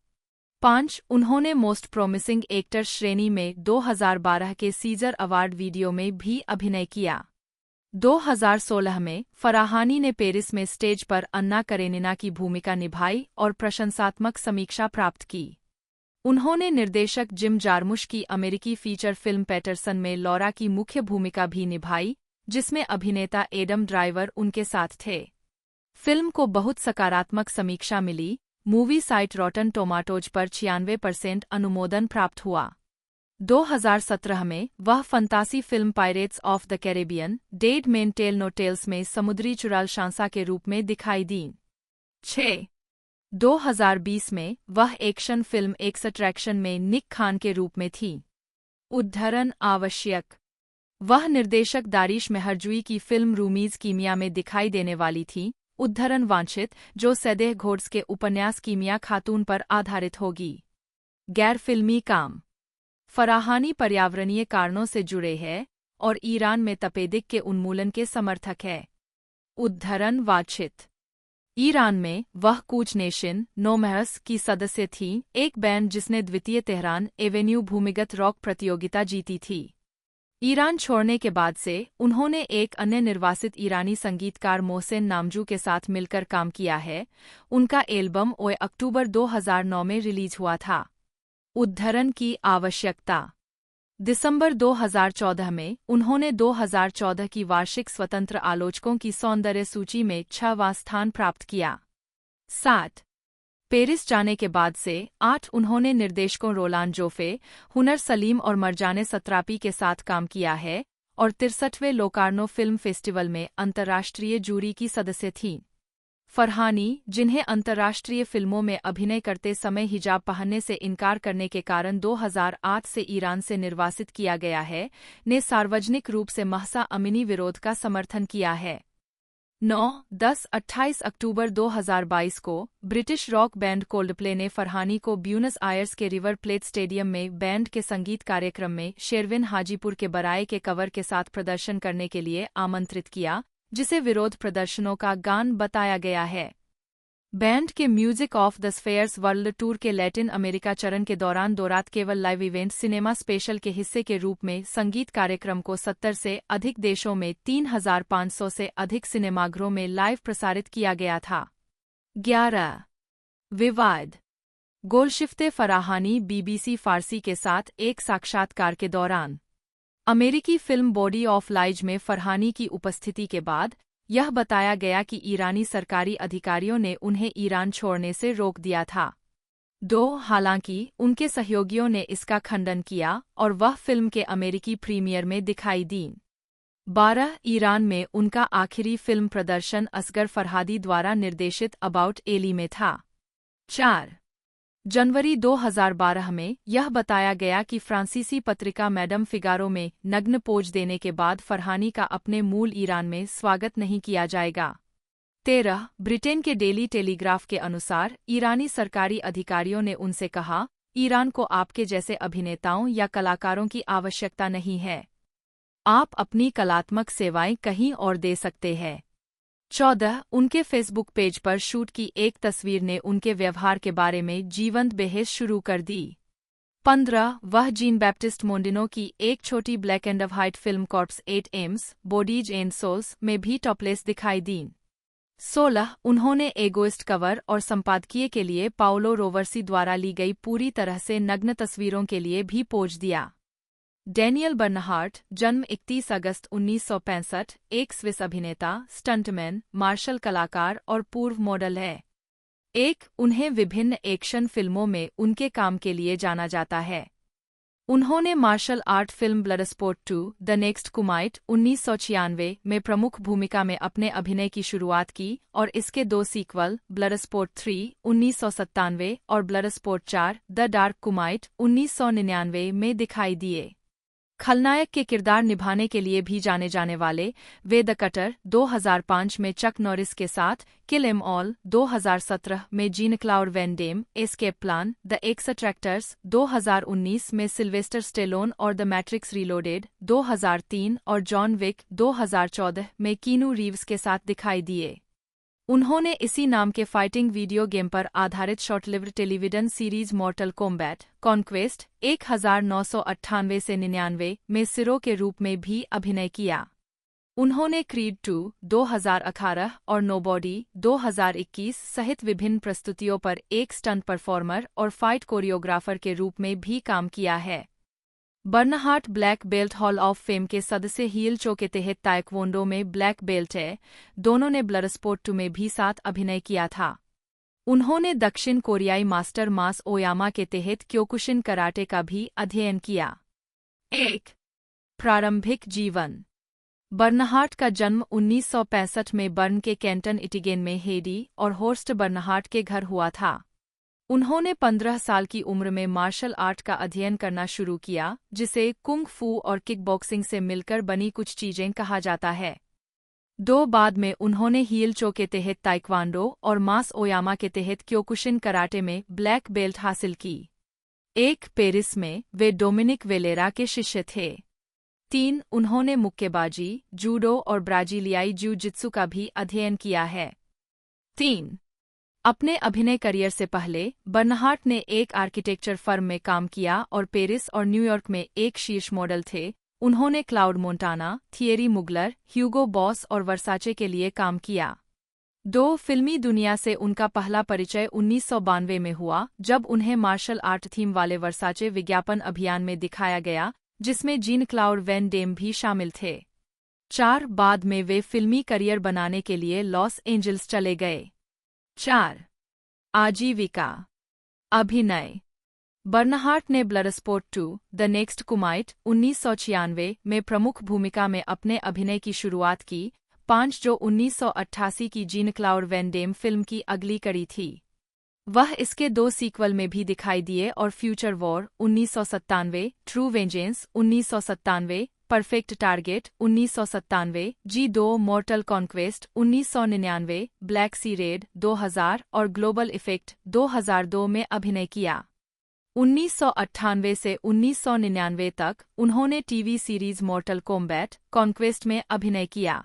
5 उन्होंने मोस्ट प्रॉमिसिंग एक्टर श्रेणी में 2012 के सीजर अवार्ड वीडियो में भी अभिनय किया। 2016 में फराहानी ने पेरिस में स्टेज पर अन्ना करेनिना की भूमिका निभाई और प्रशंसात्मक समीक्षा प्राप्त की। उन्होंने निर्देशक जिम जारमुश की अमेरिकी फीचर फिल्म पैटरसन में लॉरा की मुख्य भूमिका भी निभाई, जिसमें अभिनेता एडम ड्राइवर उनके साथ थे। फिल्म को बहुत सकारात्मक समीक्षा मिली। मूवी साइट रॉटन टोमाटोज पर 96% अनुमोदन प्राप्त हुआ। 2017 में वह fantasy film Pirates of the Caribbean Dead Men Tell No Tales में समुद्री चुड़ैल शांसा के रूप में दिखाई दी। 6 2020 में वह एक्शन फिल्म एक्सट्रैक्शन में निक खान के रूप में थी। उद्धरण आवश्यक वह निर्देशक दारिश मेहरजूई की फिल्म रूमीज कीमिया में दिखाई देने वाली थी। उद्धरण वांछित, जो सैदेह घोड्स के उपन्यास कीमिया खातून पर आधारित होगी। गैर फिल्मी काम फराहानी पर्यावरणीय कारणों से जुड़े हैं और ईरान में तपेदिक के उन्मूलन के समर्थक है। उद्धरण वांछित ईरान में वह कूच नेशन नोमहस की सदस्य थीं, एक बैंड जिसने द्वितीय तेहरान एवेन्यू भूमिगत रॉक प्रतियोगिता जीती थी। ईरान छोड़ने के बाद से उन्होंने एक अन्य निर्वासित ईरानी संगीतकार मोहसेन नामजू के साथ मिलकर काम किया है। उनका एल्बम ओए अक्टूबर 2009 में रिलीज हुआ था। उद्धरण की आवश्यकता। दिसंबर 2014 में उन्होंने 2014 की वार्षिक स्वतंत्र आलोचकों की सौंदर्य सूची में 6वां स्थान प्राप्त किया। 7 पेरिस जाने के बाद से 8 उन्होंने निर्देशकों रोलान जोफे, हुनर सलीम और मरजाने सत्रापी के साथ काम किया है और 63वें लोकार्नो फिल्म फेस्टिवल में अंतर्राष्ट्रीय जूरी की सदस्य थीं। फरहानी, जिन्हें अंतर्राष्ट्रीय फिल्मों में अभिनय करते समय हिजाब पहनने से इनकार करने के कारण 2008 से ईरान से निर्वासित किया गया है, ने सार्वजनिक रूप से महसा अमीनी विरोध का समर्थन किया है। 9-10-28 अक्टूबर 2022 को ब्रिटिश रॉक बैंड कोल्डप्ले ने फरहानी को ब्यूनस आयर्स के रिवर प्लेट स्टेडियम में बैंड के संगीत कार्यक्रम में शेरविन हाजीपुर के बराए के कवर के साथ प्रदर्शन करने के लिए आमंत्रित किया, जिसे विरोध प्रदर्शनों का गान बताया गया है। बैंड के music of the spheres world tour के लैटिन अमेरिका चरण के दौरान 2 रात केवल लाइव इवेंट सिनेमा स्पेशल के हिस्से के रूप में संगीत कार्यक्रम को 70 से अधिक देशों में 3,500 से अधिक सिनेमाघरों में लाइव प्रसारित किया गया था। 11 विवाद। गोलशिफ्ते फराहानी बीबीसी फारसी के साथ एक साक्षात्कार के दौरान अमेरिकी फिल्म बॉडी ऑफ लाइज में फरहानी की उपस्थिति के बाद यह बताया गया कि ईरानी सरकारी अधिकारियों ने उन्हें ईरान छोड़ने से रोक दिया था। 2 हालांकि उनके सहयोगियों ने इसका खंडन किया और वह फिल्म के अमेरिकी प्रीमियर में दिखाई दी। 12 ईरान में उनका आखिरी फिल्म प्रदर्शन असगर फरहादी द्वारा निर्देशित अबाउट एली में था। 4 जनवरी 2012 में यह बताया गया कि फ्रांसीसी पत्रिका मैडम फिगारो में नग्न पोज देने के बाद फरहानी का अपने मूल ईरान में स्वागत नहीं किया जाएगा। 13 ब्रिटेन के डेली टेलीग्राफ के अनुसार ईरानी सरकारी अधिकारियों ने उनसे कहा, ईरान को आपके जैसे अभिनेताओं या कलाकारों की आवश्यकता नहीं है। आप अपनी कलात्मक सेवाएं कहीं और दे सकते हैं। 14 उनके फेसबुक पेज पर शूट की एक तस्वीर ने उनके व्यवहार के बारे में जीवंत बहस शुरू कर दी। 15 वह जीन बैप्टिस्ट मोंडिनो की एक छोटी black and white film corps 8 ames bodies and souls में भी टॉपलेस दिखाई दी। 16 उन्होंने एगोइस्ट कवर और संपादकीय के लिए पाओलो रोवर्सी द्वारा ली गई पूरी तरह से नग्न तस्वीरों के लिए भी पोज दिया। डैनियल बर्नहार्ट, जन्म 31 अगस्त 1965, एक स्विस अभिनेता, स्टंटमैन, मार्शल कलाकार और पूर्व मॉडल है। उन्हें विभिन्न एक्शन फिल्मों में उनके काम के लिए जाना जाता है। उन्होंने martial art film Bloodsport 2 the next Kumite 1996 में प्रमुख भूमिका में अपने अभिनय की शुरुआत की और इसके 2 सीक्वल ब्लडस्पोर्ट 3 1997 और ब्लडस्पोर्ट 4 द डार्क कुमाइट 1999 में दिखाई दिए। खलनायक के किरदार निभाने के लिए भी जाने जाने वाले वे द कटर 2005 में चक नॉरिस के साथ, किल एम ऑल 2017 में Jean Claude Van Damme, escape plan, the extractors 2019 में सिल्वेस्टर स्टेलोन और द मैट्रिक्स रीलोडेड 2003 और जॉन विक 2014 में कीनू रीव्स के साथ दिखाई दिए। उन्होंने इसी नाम के फाइटिंग वीडियो गेम पर आधारित short-lived television series मॉर्टल combat conquest 1998 से 99 में सिरो के रूप में भी अभिनय किया। उन्होंने क्रीड 2 2018 और नोबॉडी 2021 सहित विभिन्न प्रस्तुतियों पर एक स्टंट परफॉर्मर और फाइट कोरियोग्राफर के रूप में भी काम किया है। Bernhard black belt hall of fame के सदस्य हील चो के तहत ताइक्वोंडो में ब्लैक बेल्ट है। दोनों ने ब्लडस्पोर्ट 2 में भी साथ अभिनय किया था। उन्होंने दक्षिण कोरियाई मास्टर मास ओयामा के तहत क्योकुशिन कराटे का भी अध्ययन किया। 1 प्रारंभिक जीवन। बर्नहार्ट का जन्म 1965 में बर्न के कैंटन इटिगेन में हेडी और होर्स्ट बर्नहार्ट के घर हुआ था। उन्होंने 15 साल की उम्र में मार्शल आर्ट का अध्ययन करना शुरू किया, जिसे कुंग फू और किकबॉक्सिंग से मिलकर बनी कुछ चीजें कहा जाता है। 2 बाद में उन्होंने हील चो के तहत ताइक्वांडो और मास ओयामा के तहत क्योकुशिन कराटे में ब्लैक बेल्ट हासिल की। 1 पेरिस में वे डोमिनिक वेलेरा के शिष्य थे। 3 उन्होंने मुक्केबाजी, जूडो और ब्राजीलियाई जिउ-जित्सु का भी अध्ययन किया है। 3. अपने अभिनय करियर से पहले बर्नहार्ट ने एक आर्किटेक्चर फर्म में काम किया और पेरिस और न्यूयॉर्क में एक शीर्ष मॉडल थे। उन्होंने क्लाउड मोंटाना, थियरी मुगलर, ह्यूगो बॉस और वर्साचे के लिए काम किया। 2. फिल्मी दुनिया से उनका पहला परिचय 1992 में हुआ, जब उन्हें मार्शल आर्ट थीम वाले वर्साचे विज्ञापन अभियान में दिखाया गया, जिसमें जीन क्लाउड वैन डेम भी शामिल थे। 4. बाद में वे फिल्मी करियर बनाने के लिए लॉस एंजल्स चले गए। 4. आजीविका। अभिनय। बर्नहार्ट ने ब्लडस्पोर्ट 2, द नेक्स्ट कुमाइट 1996 में प्रमुख भूमिका में अपने अभिनय की शुरुआत की। 5. जो 1988 की Jean Claude Van Damme film की अगली कड़ी थी। वह इसके 2 सीक्वल में भी दिखाई दिए और Future War 1997, True Vengeance 1997, Perfect Target 1997, G2 Mortal Conquest 1999, Black Sea Raid 2000 और ग्लोबल इफेक्ट 2002 में अभिनय किया। 1998 से 1999 तक उन्होंने टीवी सीरीज मॉर्टल कॉम्बैट कॉन्क्वेस्ट में अभिनय किया।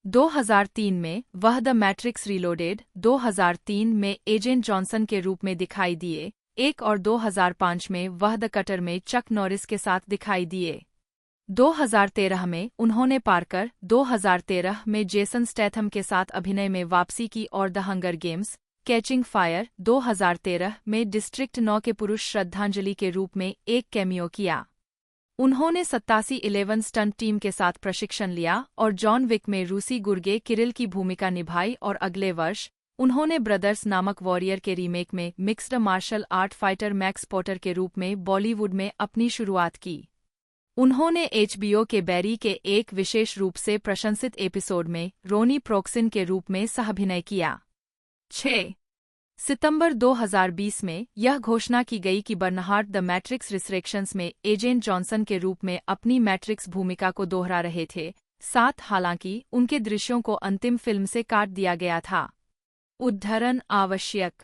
2003 में वह द मैट्रिक्स रीलोडेड 2003 में एजेंट जॉनसन के रूप में दिखाई दिए। 1 और 2005 में वह द कटर में चक नॉरिस के साथ दिखाई दिए। 2013 में उन्होंने पार्कर 2013 में जेसन स्टैथम के साथ अभिनय में वापसी की और the hunger games catching fire 2013 में डिस्ट्रिक्ट 9 के पुरुष श्रद्धांजलि के रूप में एक कैमियो किया। उन्होंने 8711 स्टंट टीम के साथ प्रशिक्षण लिया और जॉन विक में रूसी गुर्गे किरिल की भूमिका निभाई और अगले वर्ष उन्होंने ब्रदर्स नामक वॉरियर के रीमेक में mixed martial art fighter Max Potter के रूप में बॉलीवुड में अपनी शुरुआत की। उन्होंने HBO के बैरी के एक विशेष रूप से प्रशंसित एपिसोड में रोनी प्रोक्सिन के रूप में सहाभिनय किया। 6. सितंबर 2020 में यह घोषणा की गई कि बर्नहार्ट द मैट्रिक्स रिसरेक्शंस में एजेंट जॉनसन के रूप में अपनी मैट्रिक्स भूमिका को दोहरा रहे थे। 7. हालांकि उनके दृश्यों को अंतिम फिल्म से काट दिया गया था। उद्धरण आवश्यक।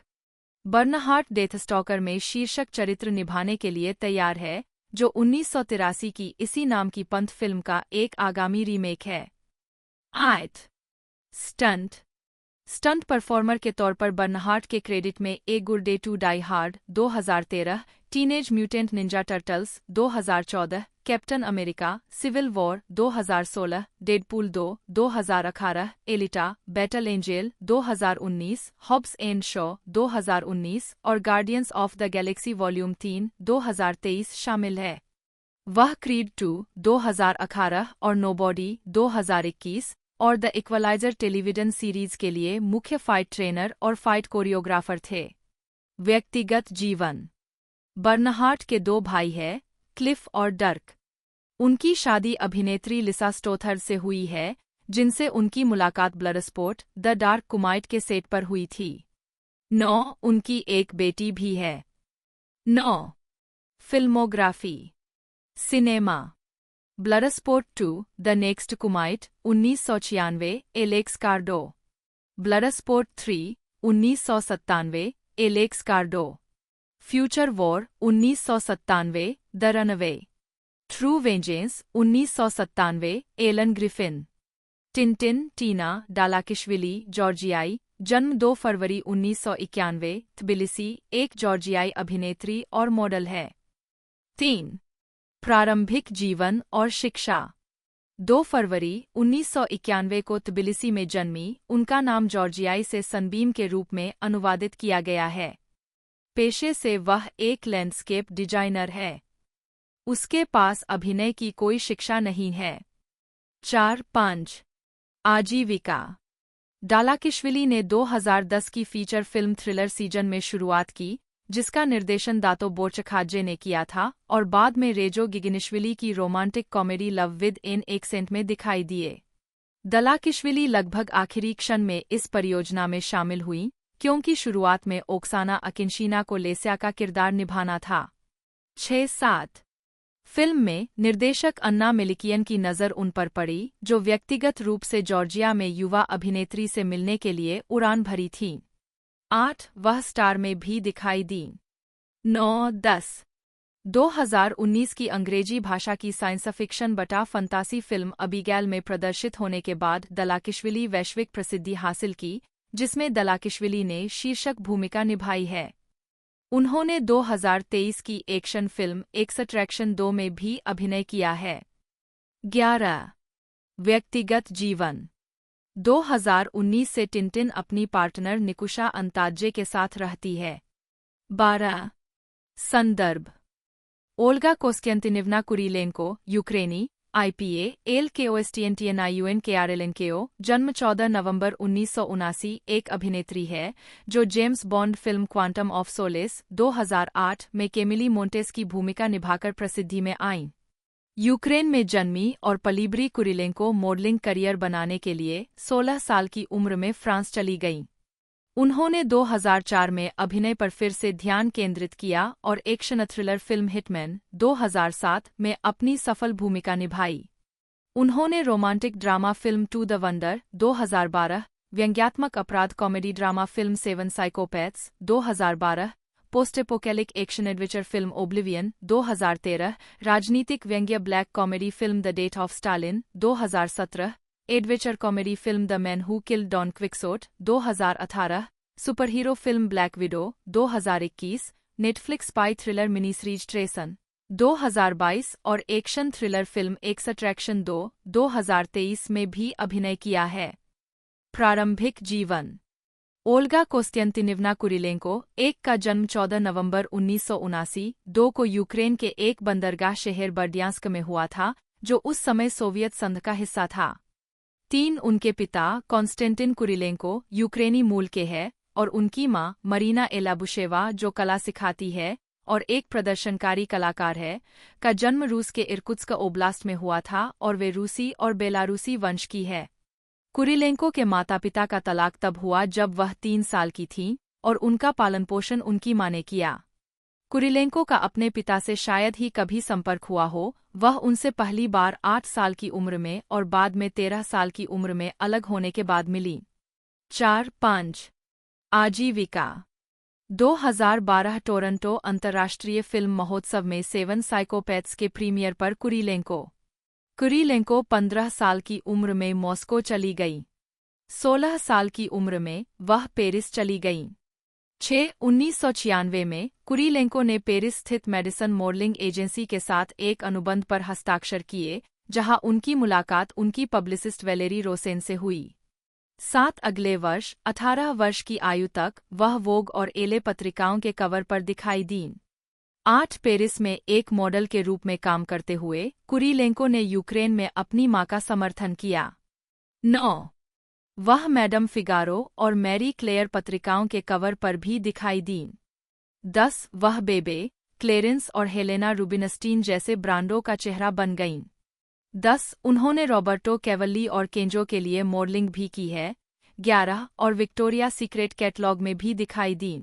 बर्नहार्ट डेथस्टॉकर में शीर्षक चरित्र निभाने के लिए तैयार है, जो 1983 की इसी नाम की पंथ फिल्म का एक आगामी रीमेक है। 8. स्टंट परफॉर्मर के तौर पर बर्नहार्ट के क्रेडिट में a good day to die hard 2013, teenage mutant ninja turtles 2014, captain America civil war 2016, Deadpool 2 2018, Alita battle angel 2019, Hobbs and Shaw 2019 और guardians of the galaxy volume 3 2023 शामिल है। वह क्रीड 2 2018 और नोबॉडी 2021 और द इक्वलाइजर टेलीविजन सीरीज के लिए मुख्य fight trainer और फाइट कोरियोग्राफर थे। व्यक्तिगत जीवन। बर्नहार्ट के 2 भाई हैं, क्लिफ और डर्क। उनकी शादी अभिनेत्री लिसा स्टोथर से हुई है, जिनसे उनकी मुलाकात ब्लडस्पोर्ट द डार्क कुमाइट के सेट पर हुई थी। 9. उनकी एक बेटी भी है। 9. Filmography. Cinema. Bloodsport 2, the next Kumite 1996, Alex Cardo. Bloodsport 3, 1997, Alex Cardo. Future War 1997, The Runaway. True Vengeance 1997, Alan Griffin. Tintin Tina Dalakishvili जॉर्जियाई, जन्म 2 फरवरी 1991, त्बिलिसी, एक जॉर्जियाई अभिनेत्री और मॉडल है। 3. प्रारंभिक जीवन और शिक्षा। 2 फरवरी 1991 को त्बिलिसी में जन्मी, उनका नाम जॉर्जियाई से सनबीम के रूप में अनुवादित किया गया है। पेशे से वह एक लैंडस्केप डिजाइनर है। उसके पास अभिनय की कोई शिक्षा नहीं है। 4-5 आजीविका। डालाकिशविली ने 2010 की फीचर फिल्म थ्रिलर सीजन में शुरुआत की, जिसका निर्देशन दातो बोर्चखाजे ने किया था, और बाद में रेजो गिगिनिशविली की romantic comedy love with an accent में दिखाई दिए। दलाकिशविली लगभग आखिरी क्षण में इस परियोजना में शामिल हुई, क्योंकि शुरुआत में ओक्साना अकिंशीना को लेस्या का किरदार निभाना था। 6-7 फिल्म में निर्देशक अन्ना मेलिकियन की नज़र उन पर पड़ी, जो व्यक्तिगत रूप से जॉर्जिया में युवा अभिनेत्री से मिलने के लिए उड़ान भरी थीं। 8 वह स्टार में भी दिखाई दी। 9-10 2019 की अंग्रेजी भाषा की साइंस फिक्शन बटा फंतासी फिल्म अबीगैल में प्रदर्शित होने के बाद दलाकिशविली वैश्विक प्रसिद्धि हासिल की, जिसमें दलाकिशविली ने शीर्षक भूमिका निभाई है। उन्होंने 2023 की एक्शन फिल्म एक्सट्रैक्शन 2 में भी अभिनय किया है। 11. व्यक्तिगत जीवन। 2019 से टिंटिन अपनी पार्टनर निकुशा अंताजे के साथ रहती है। 12. संदर्भ। ओल्गा कोस्त्यंतिनिवना कुरीलेंको, यूक्रेनी, IPA, LKOSTNTNIUNKRLNKO, जन्म 14 नवंबर 1979, एक अभिनेत्री है जो James bond film quantum of solace 2008 में केमिली मोंटेस की भूमिका निभाकर प्रसिद्धि में आईं। यूक्रेन में जन्मी और पलीब्री कुरीलेंको मॉडलिंग करियर बनाने के लिए 16 साल की उम्र में फ्रांस चली गईं। उन्होंने 2004 में अभिनय पर फिर से ध्यान केंद्रित किया और एक्शन थ्रिलर फिल्म हिटमैन 2007 में अपनी सफल भूमिका निभाई। उन्होंने romantic drama film to the Wonder 2012, व्यंग्यात्मक अपराध comedy drama film 7 Psychopaths 2012, post apocalyptic action adventure film Oblivion 2013, राजनीतिक व्यंग्य black comedy film the date of Stalin 2017, adventure comedy film the man who killed Don Quixote 2018, superhero film Black Widow 2021, Netflix spy thriller mini series Treason 2022 और action thriller film extraction 2 2023 में भी अभिनय किया है। प्रारंभिक जीवन। ओल्गा कोस्त्यंतिनिवना कुरीलेंको, एक का जन्म 14 नवंबर 1979, 2 को यूक्रेन के एक बंदरगाह शहर बर्डियांस्क में हुआ था, जो उस समय सोवियत संघ का हिस्सा था। 3 उनके पिता कॉन्स्टेंटिन कुरीलेंको यूक्रेनी मूल के हैं और उनकी मां मरीना एलाबुशेवा जो कला सिखाती है और एक प्रदर्शनकारी कलाकार है, का जन्म रूस के इर्कुत्स्क ओब्लास्ट में हुआ था और वे रूसी और बेलारूसी वंश की है। कुरीलेंको के माता-पिता का तलाक तब हुआ जब वह 3 साल की थीं और उनका पालन-पोषण उनकी मां ने किया। कुरीलेंको का अपने पिता से शायद ही कभी संपर्क हुआ हो, वह उनसे पहली बार 8 साल की उम्र में और बाद में 13 साल की उम्र में अलग होने के बाद मिली। 4-5 आजीविका। 2012 टोरंटो अंतर्राष्ट्रीय फिल्म महोत्सव में 7 साइकोपैथ्स के प्रीमियर पर कुरीलेंको 15 साल की उम्र में मॉस्को चली गईं। 16 साल की उम्र में वह पेरिस चली गईं। 1996 में कुरीलेंको ने पेरिस स्थित मेडिसन मॉडलिंग एजेंसी के साथ एक अनुबंध पर हस्ताक्षर किए, जहां उनकी मुलाकात उनकी पब्लिसिस्ट वैलेरी रोसेन से हुई। 7 अगले वर्ष 18 वर्ष की आयु तक वह वोग और एले पत्रिकाओं के कवर पर दिखाई दीं। 8 पेरिस में एक मॉडल के रूप में काम करते हुए कुरीलेंको ने यूक्रेन में अपनी मां का समर्थन किया। 9 वह मैडम फिगारो और मैरी क्लेयर पत्रिकाओं के कवर पर भी दिखाई दीं। 10 वह बेबे, क्लेरेंस और हेलेना रूबिनस्टीन जैसे ब्रांडों का चेहरा बन गईं। 10 उन्होंने रॉबर्टो कैवल्ली और केंजो के लिए मॉडलिंग भी की है। 11 और विक्टोरिया सीक्रेट कैटलॉग में भी दिखाई दीं।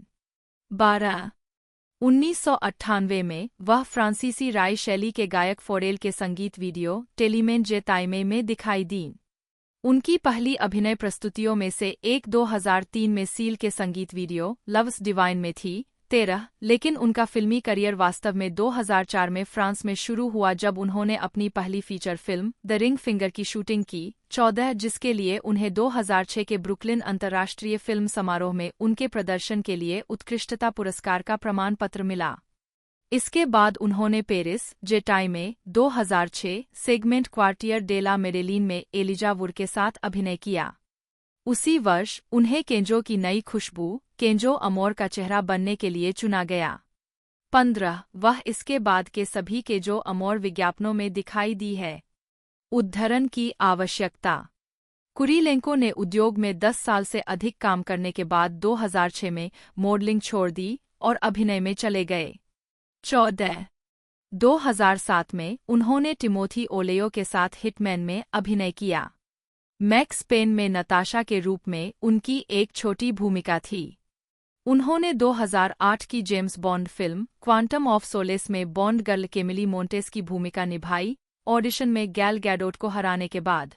12 1998 में वह फ्रांसीसी राय शैली के गायक फोरेल के संगीत वीडियो टेलीमेन जे ताइमे में दिखाई दीं। उनकी पहली अभिनय प्रस्तुतियों में से एक 2003 में सील के संगीत वीडियो लव्स डिवाइन में थी। 13 लेकिन उनका फिल्मी करियर वास्तव में 2004 में फ्रांस में शुरू हुआ जब उन्होंने अपनी पहली feature film the ring finger की शूटिंग की। 14 जिसके लिए उन्हें 2006 के ब्रुकलिन अंतर्राष्ट्रीय फिल्म समारोह में उनके प्रदर्शन के लिए उत्कृष्टता पुरस्कार का प्रमाण पत्र मिला। इसके बाद उन्होंने पेरिस जे टाइमे 2006 सेगमेंट क्वार्टियर डे ला मेडेलिन में एलिजा वुड के साथ अभिनय किया। उसी वर्ष उन्हें केंजो की नई खुशबू केंजो अमोर का चेहरा बनने के लिए चुना गया। 15 वह इसके बाद के सभी केंजो अमोर विज्ञापनों में दिखाई दी है। उद्धरण की आवश्यकता। कुरीलेंको ने उद्योग में 10 साल से अधिक काम करने के बाद 2006 में मॉडलिंग छोड़ दी और अभिनय में चले गए। 14 2007 में उन्होंने टिमोथी ओलेयो के साथ हिटमैन में अभिनय किया। मैक्स पेन में नताशा के रूप में उनकी एक छोटी भूमिका थी। उन्होंने 2008 की James bond film quantum of solace में बॉन्ड गर्ल केमिली मोंटेस की भूमिका निभाई, ऑडिशन में गैल गैडोट को हराने के बाद।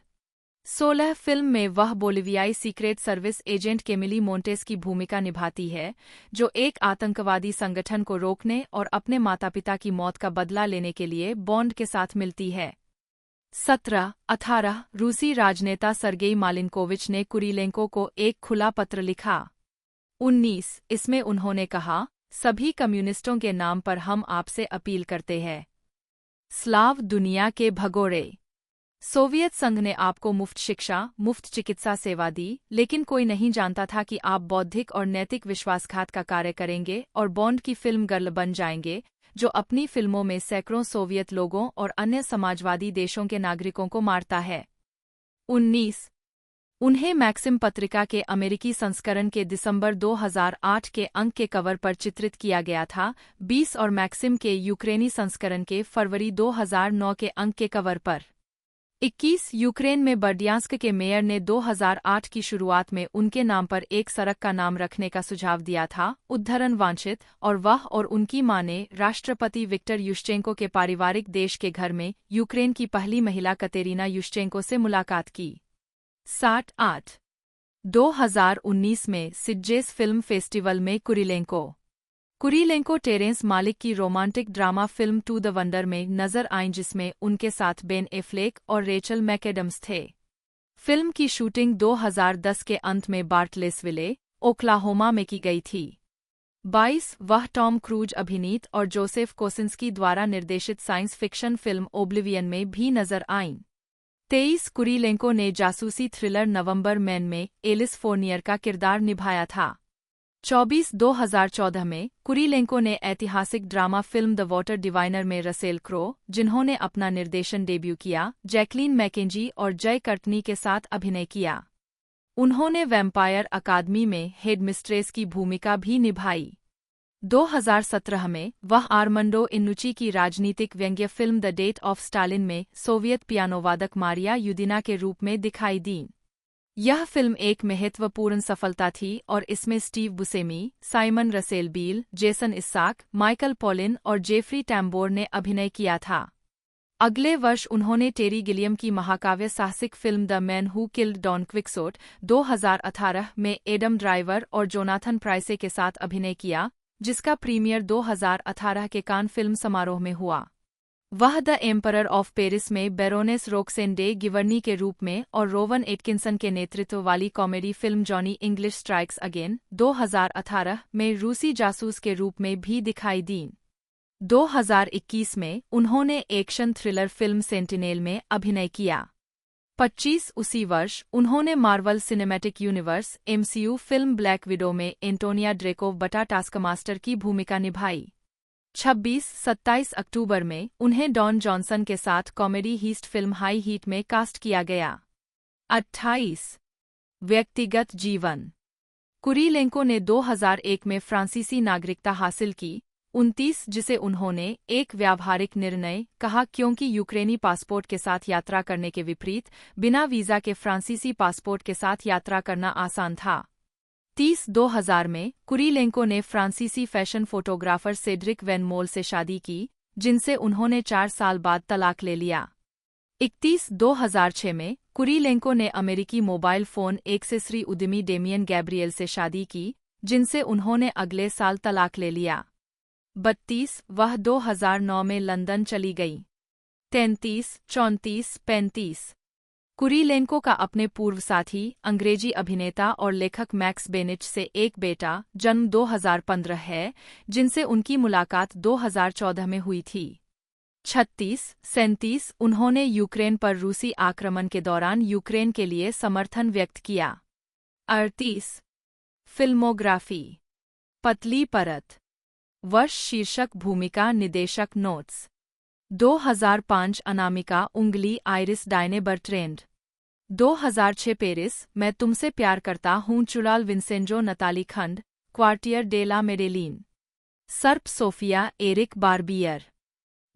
16 फिल्म में वह बोलिवियाई secret service agent Camille Montes की भूमिका निभाती है, जो एक आतंकवादी संगठन को रोकने और अपने माता-पिता की मौत का बदला लेने के लिए बॉन्ड के साथ मिलती है। 17-18 रूसी राजनेता सर्गेई मालिनकोविच ने कुरीलेंको को एक खुला पत्र लिखा। 19 इसमें उन्होंने कहा, सभी कम्युनिस्टों के नाम पर हम आपसे अपील करते हैं। स्लाव दुनिया के भगोड़े। सोवियत संघ ने आपको मुफ्त शिक्षा, मुफ्त चिकित्सा सेवा दी, लेकिन कोई नहीं जानता था कि आप बौद्धिक और नैतिक विश्वासघात का कार्य करेंगे और बॉन्ड की फिल्म गर्ल बन जाएंगे, जो अपनी फिल्मों में सैकड़ों सोवियत लोगों और अन्य समाजवादी देशों के नागरिकों को मारता है। 19 उन्हें मैक्सिम पत्रिका के अमेरिकी संस्करण के दिसंबर 2008 के अंक के कवर पर चित्रित किया गया था, 20 और मैक्सिम के यूक्रेनी संस्करण के फरवरी 2009 के अंक के कवर पर। 21 यूक्रेन में बर्डियांस्क के मेयर ने 2008 की शुरुआत में उनके नाम पर एक सड़क का नाम रखने का सुझाव दिया था, उद्धरण वांछित, और वह और उनकी मां ने राष्ट्रपति विक्टर युश्चेंको के पारिवारिक देश के घर में यूक्रेन की पहली महिला कतेरीना युश्चेंको से मुलाकात की। 68 2019 में सिडजेस फिल्म फेस्टिवल में कुरीलेंको टेरेंस मालिक की romantic drama film to the wonder में नजर आईं, जिसमें उनके साथ बेन एफ्लेक और रेचल मैकएडम्स थे। फिल्म की शूटिंग 2010 के अंत में बार्टलेसविले, ओक्लाहोमा में की गई थी। 22 वह टॉम क्रूज अभिनीत और जोसेफ कोसिंस्की द्वारा निर्देशित साइंस फिक्शन फिल्म ओब्लिवियन में भी नजर आईं। 23 कुरीलेंको ने जासूसी थ्रिलर नवंबर मैन में एलिस फोर्नियर का किरदार निभाया था। 24 2014 में कुरीलेंको ने ऐतिहासिक drama film the water diviner में रसेल क्रो, जिन्होंने अपना निर्देशन डेब्यू किया, जैकलीन मैकेंजी और जय कर्टनी के साथ अभिनय किया। उन्होंने वैम्पायर अकादमी में हेडमिस्ट्रेस की भूमिका भी निभाई। 2017 में वह आर्मंडो इन्नुची की राजनीतिक व्यंग्य film the date of Stalin में सोवियत पियानोवादक मारिया यूदिना के रूप में दिखाई दी। यह फिल्म एक महत्वपूर्ण सफलता थी और इसमें स्टीव बुसेमी, साइमन रसेल बील, जेसन इस्साक, माइकल पॉलिन और जेफरी टैम्बोर ने अभिनय किया था। अगले वर्ष उन्होंने टेरी गिलियम की महाकाव्य साहसिक film the man who killed Don Quixote 2018 में एडम ड्राइवर और जोनाथन प्राइसे के साथ अभिनय किया, जिसका प्रीमियर 2018 के कान फिल्म समारोह में हुआ। वह द एम्परर ऑफ पेरिस में बैरोनेस रोक्सेन डे गिवर्नी के रूप में और रोवन एटकिंसन के नेतृत्व वाली comedy film Johnny English strikes again 2018 में रूसी जासूस के रूप में भी दिखाई दीं। 2021 में उन्होंने एक्शन थ्रिलर फिल्म सेंटिनेल में अभिनय किया। 25 उसी वर्ष उन्होंने Marvel cinematic universe MCU film Black window में एंटोनिया ड्रेकोव बटा टास्कमास्टर की भूमिका निभाई। 26-27 अक्टूबर में उन्हें डॉन जॉनसन के साथ comedy heist film high heat में कास्ट किया गया। 28 व्यक्तिगत जीवन। कुरीलेंको ने 2001 में फ्रांसीसी नागरिकता हासिल की। 29 जिसे उन्होंने एक व्यावहारिक निर्णय कहा, क्योंकि यूक्रेनी पासपोर्ट के साथ यात्रा करने के विपरीत बिना वीज़ा के फ्रांसीसी पासपोर्ट के साथ यात्रा करना आसान था। 30 2000 में कुरीलेंको ने फ्रांसीसी फैशन फोटोग्राफर सेड्रिक वैन मोल से शादी की, जिनसे उन्होंने 4 साल बाद तलाक ले लिया। 31 2006 में कुरीलेंको ने अमेरिकी मोबाइल फोन एक्सेसरी उद्यमी डेमियन गैब्रियल से शादी की, जिनसे उन्होंने अगले साल तलाक ले लिया। 32 वह 2009 में लंदन चली गई। 33 34 35 कुरीलेंको का अपने पूर्व साथी, अंग्रेजी अभिनेता और लेखक मैक्स बेनिच से एक बेटा, जन्म 2015 है, जिनसे उनकी मुलाकात 2014 में हुई थी। 36 37 उन्होंने यूक्रेन पर रूसी आक्रमण के दौरान यूक्रेन के लिए समर्थन व्यक्त किया। 38 फिल्मोग्राफी। पतली परत। वर्ष शीर्षक भूमिका निदेशक नोट्स। 2005 अनामिका उंगली आइरिस डायने बर्ट्रेंड। 2006 पेरिस मैं तुमसे प्यार करता हूँ चुराल विंसेंजो नताली खंड क्वार्टियर डे ला मेडेलिन। सर्प सोफिया एरिक बारबियर।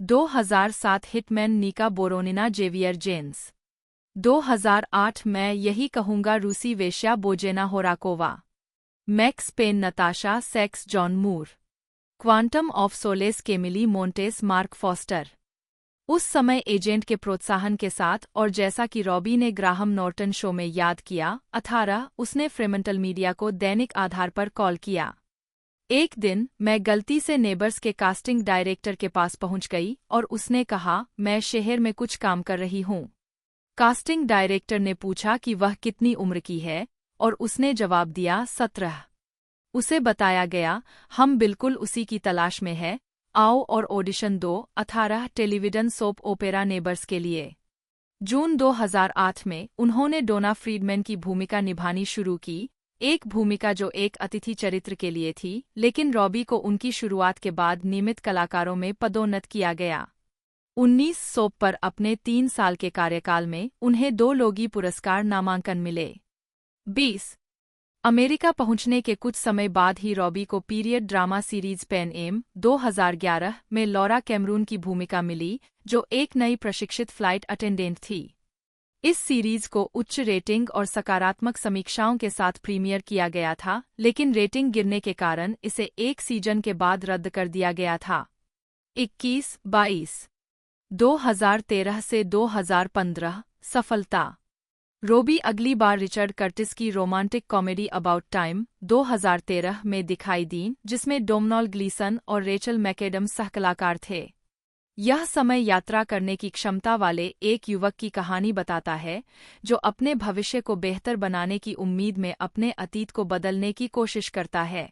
2007 हिटमैन निका बोरोनिना जेवियर जेन्स। 2008 मैं यही कहूँगा रूसी वेश्या Bozena Horakova. Max Payne Natasha Sax John Moore. Quantum of Solace Camille Montes Marc Forster. उस समय एजेंट के प्रोत्साहन के साथ और जैसा कि रॉबी ने ग्राहम नॉर्टन शो में याद किया, 18 उसने फ्रेमंटल मीडिया को दैनिक आधार पर कॉल किया। एक दिन मैं गलती से नेबर्स के कास्टिंग डायरेक्टर के पास पहुंच गई और उसने कहा, मैं शहर में कुछ काम कर रही हूं। कास्टिंग डायरेक्टर ने पूछा कि वह कितनी उम्र की है और उसने जवाब दिया 17। उसे बताया गया, हम बिल्कुल उसी की तलाश में हैं, आओ और ऑडिशन दो। 18 टेलीविजन सोप ओपेरा नेबर्स के लिए। जून 2008 में उन्होंने डोना फ्रीडमैन की भूमिका निभानी शुरू की, एक भूमिका जो एक अतिथि चरित्र के लिए थी, लेकिन रॉबी को उनकी शुरुआत के बाद नियमित कलाकारों में पदोन्नत किया गया। 19 सोप पर अपने 3 साल के कार्यकाल में उन्हें 2 लोगी पुरस्कार नामांकन मिले। 20 अमेरिका पहुंचने के कुछ समय बाद ही रॉबी को period drama series Pan Am 2011 में लॉरा कैमरून की भूमिका मिली, जो एक नई प्रशिक्षित फ्लाइट अटेंडेंट थी। इस सीरीज को उच्च रेटिंग और सकारात्मक समीक्षाओं के साथ प्रीमियर किया गया था, लेकिन रेटिंग गिरने के कारण इसे एक सीजन के बाद रद्द कर दिया गया था। 21-22 2013 से 2015 सफलता। रॉबी अगली बार रिचर्ड कर्टिस की रोमांटिक कॉमेडी अबाउट टाइम 2013 में दिखाई दी, जिसमें डोमनॉल ग्लीसन और रेचल मैकेडम्स सहकलाकार थे। यह समय यात्रा करने की क्षमता वाले एक युवक की कहानी बताता है, जो अपने भविष्य को बेहतर बनाने की उम्मीद में अपने अतीत को बदलने की कोशिश करता है।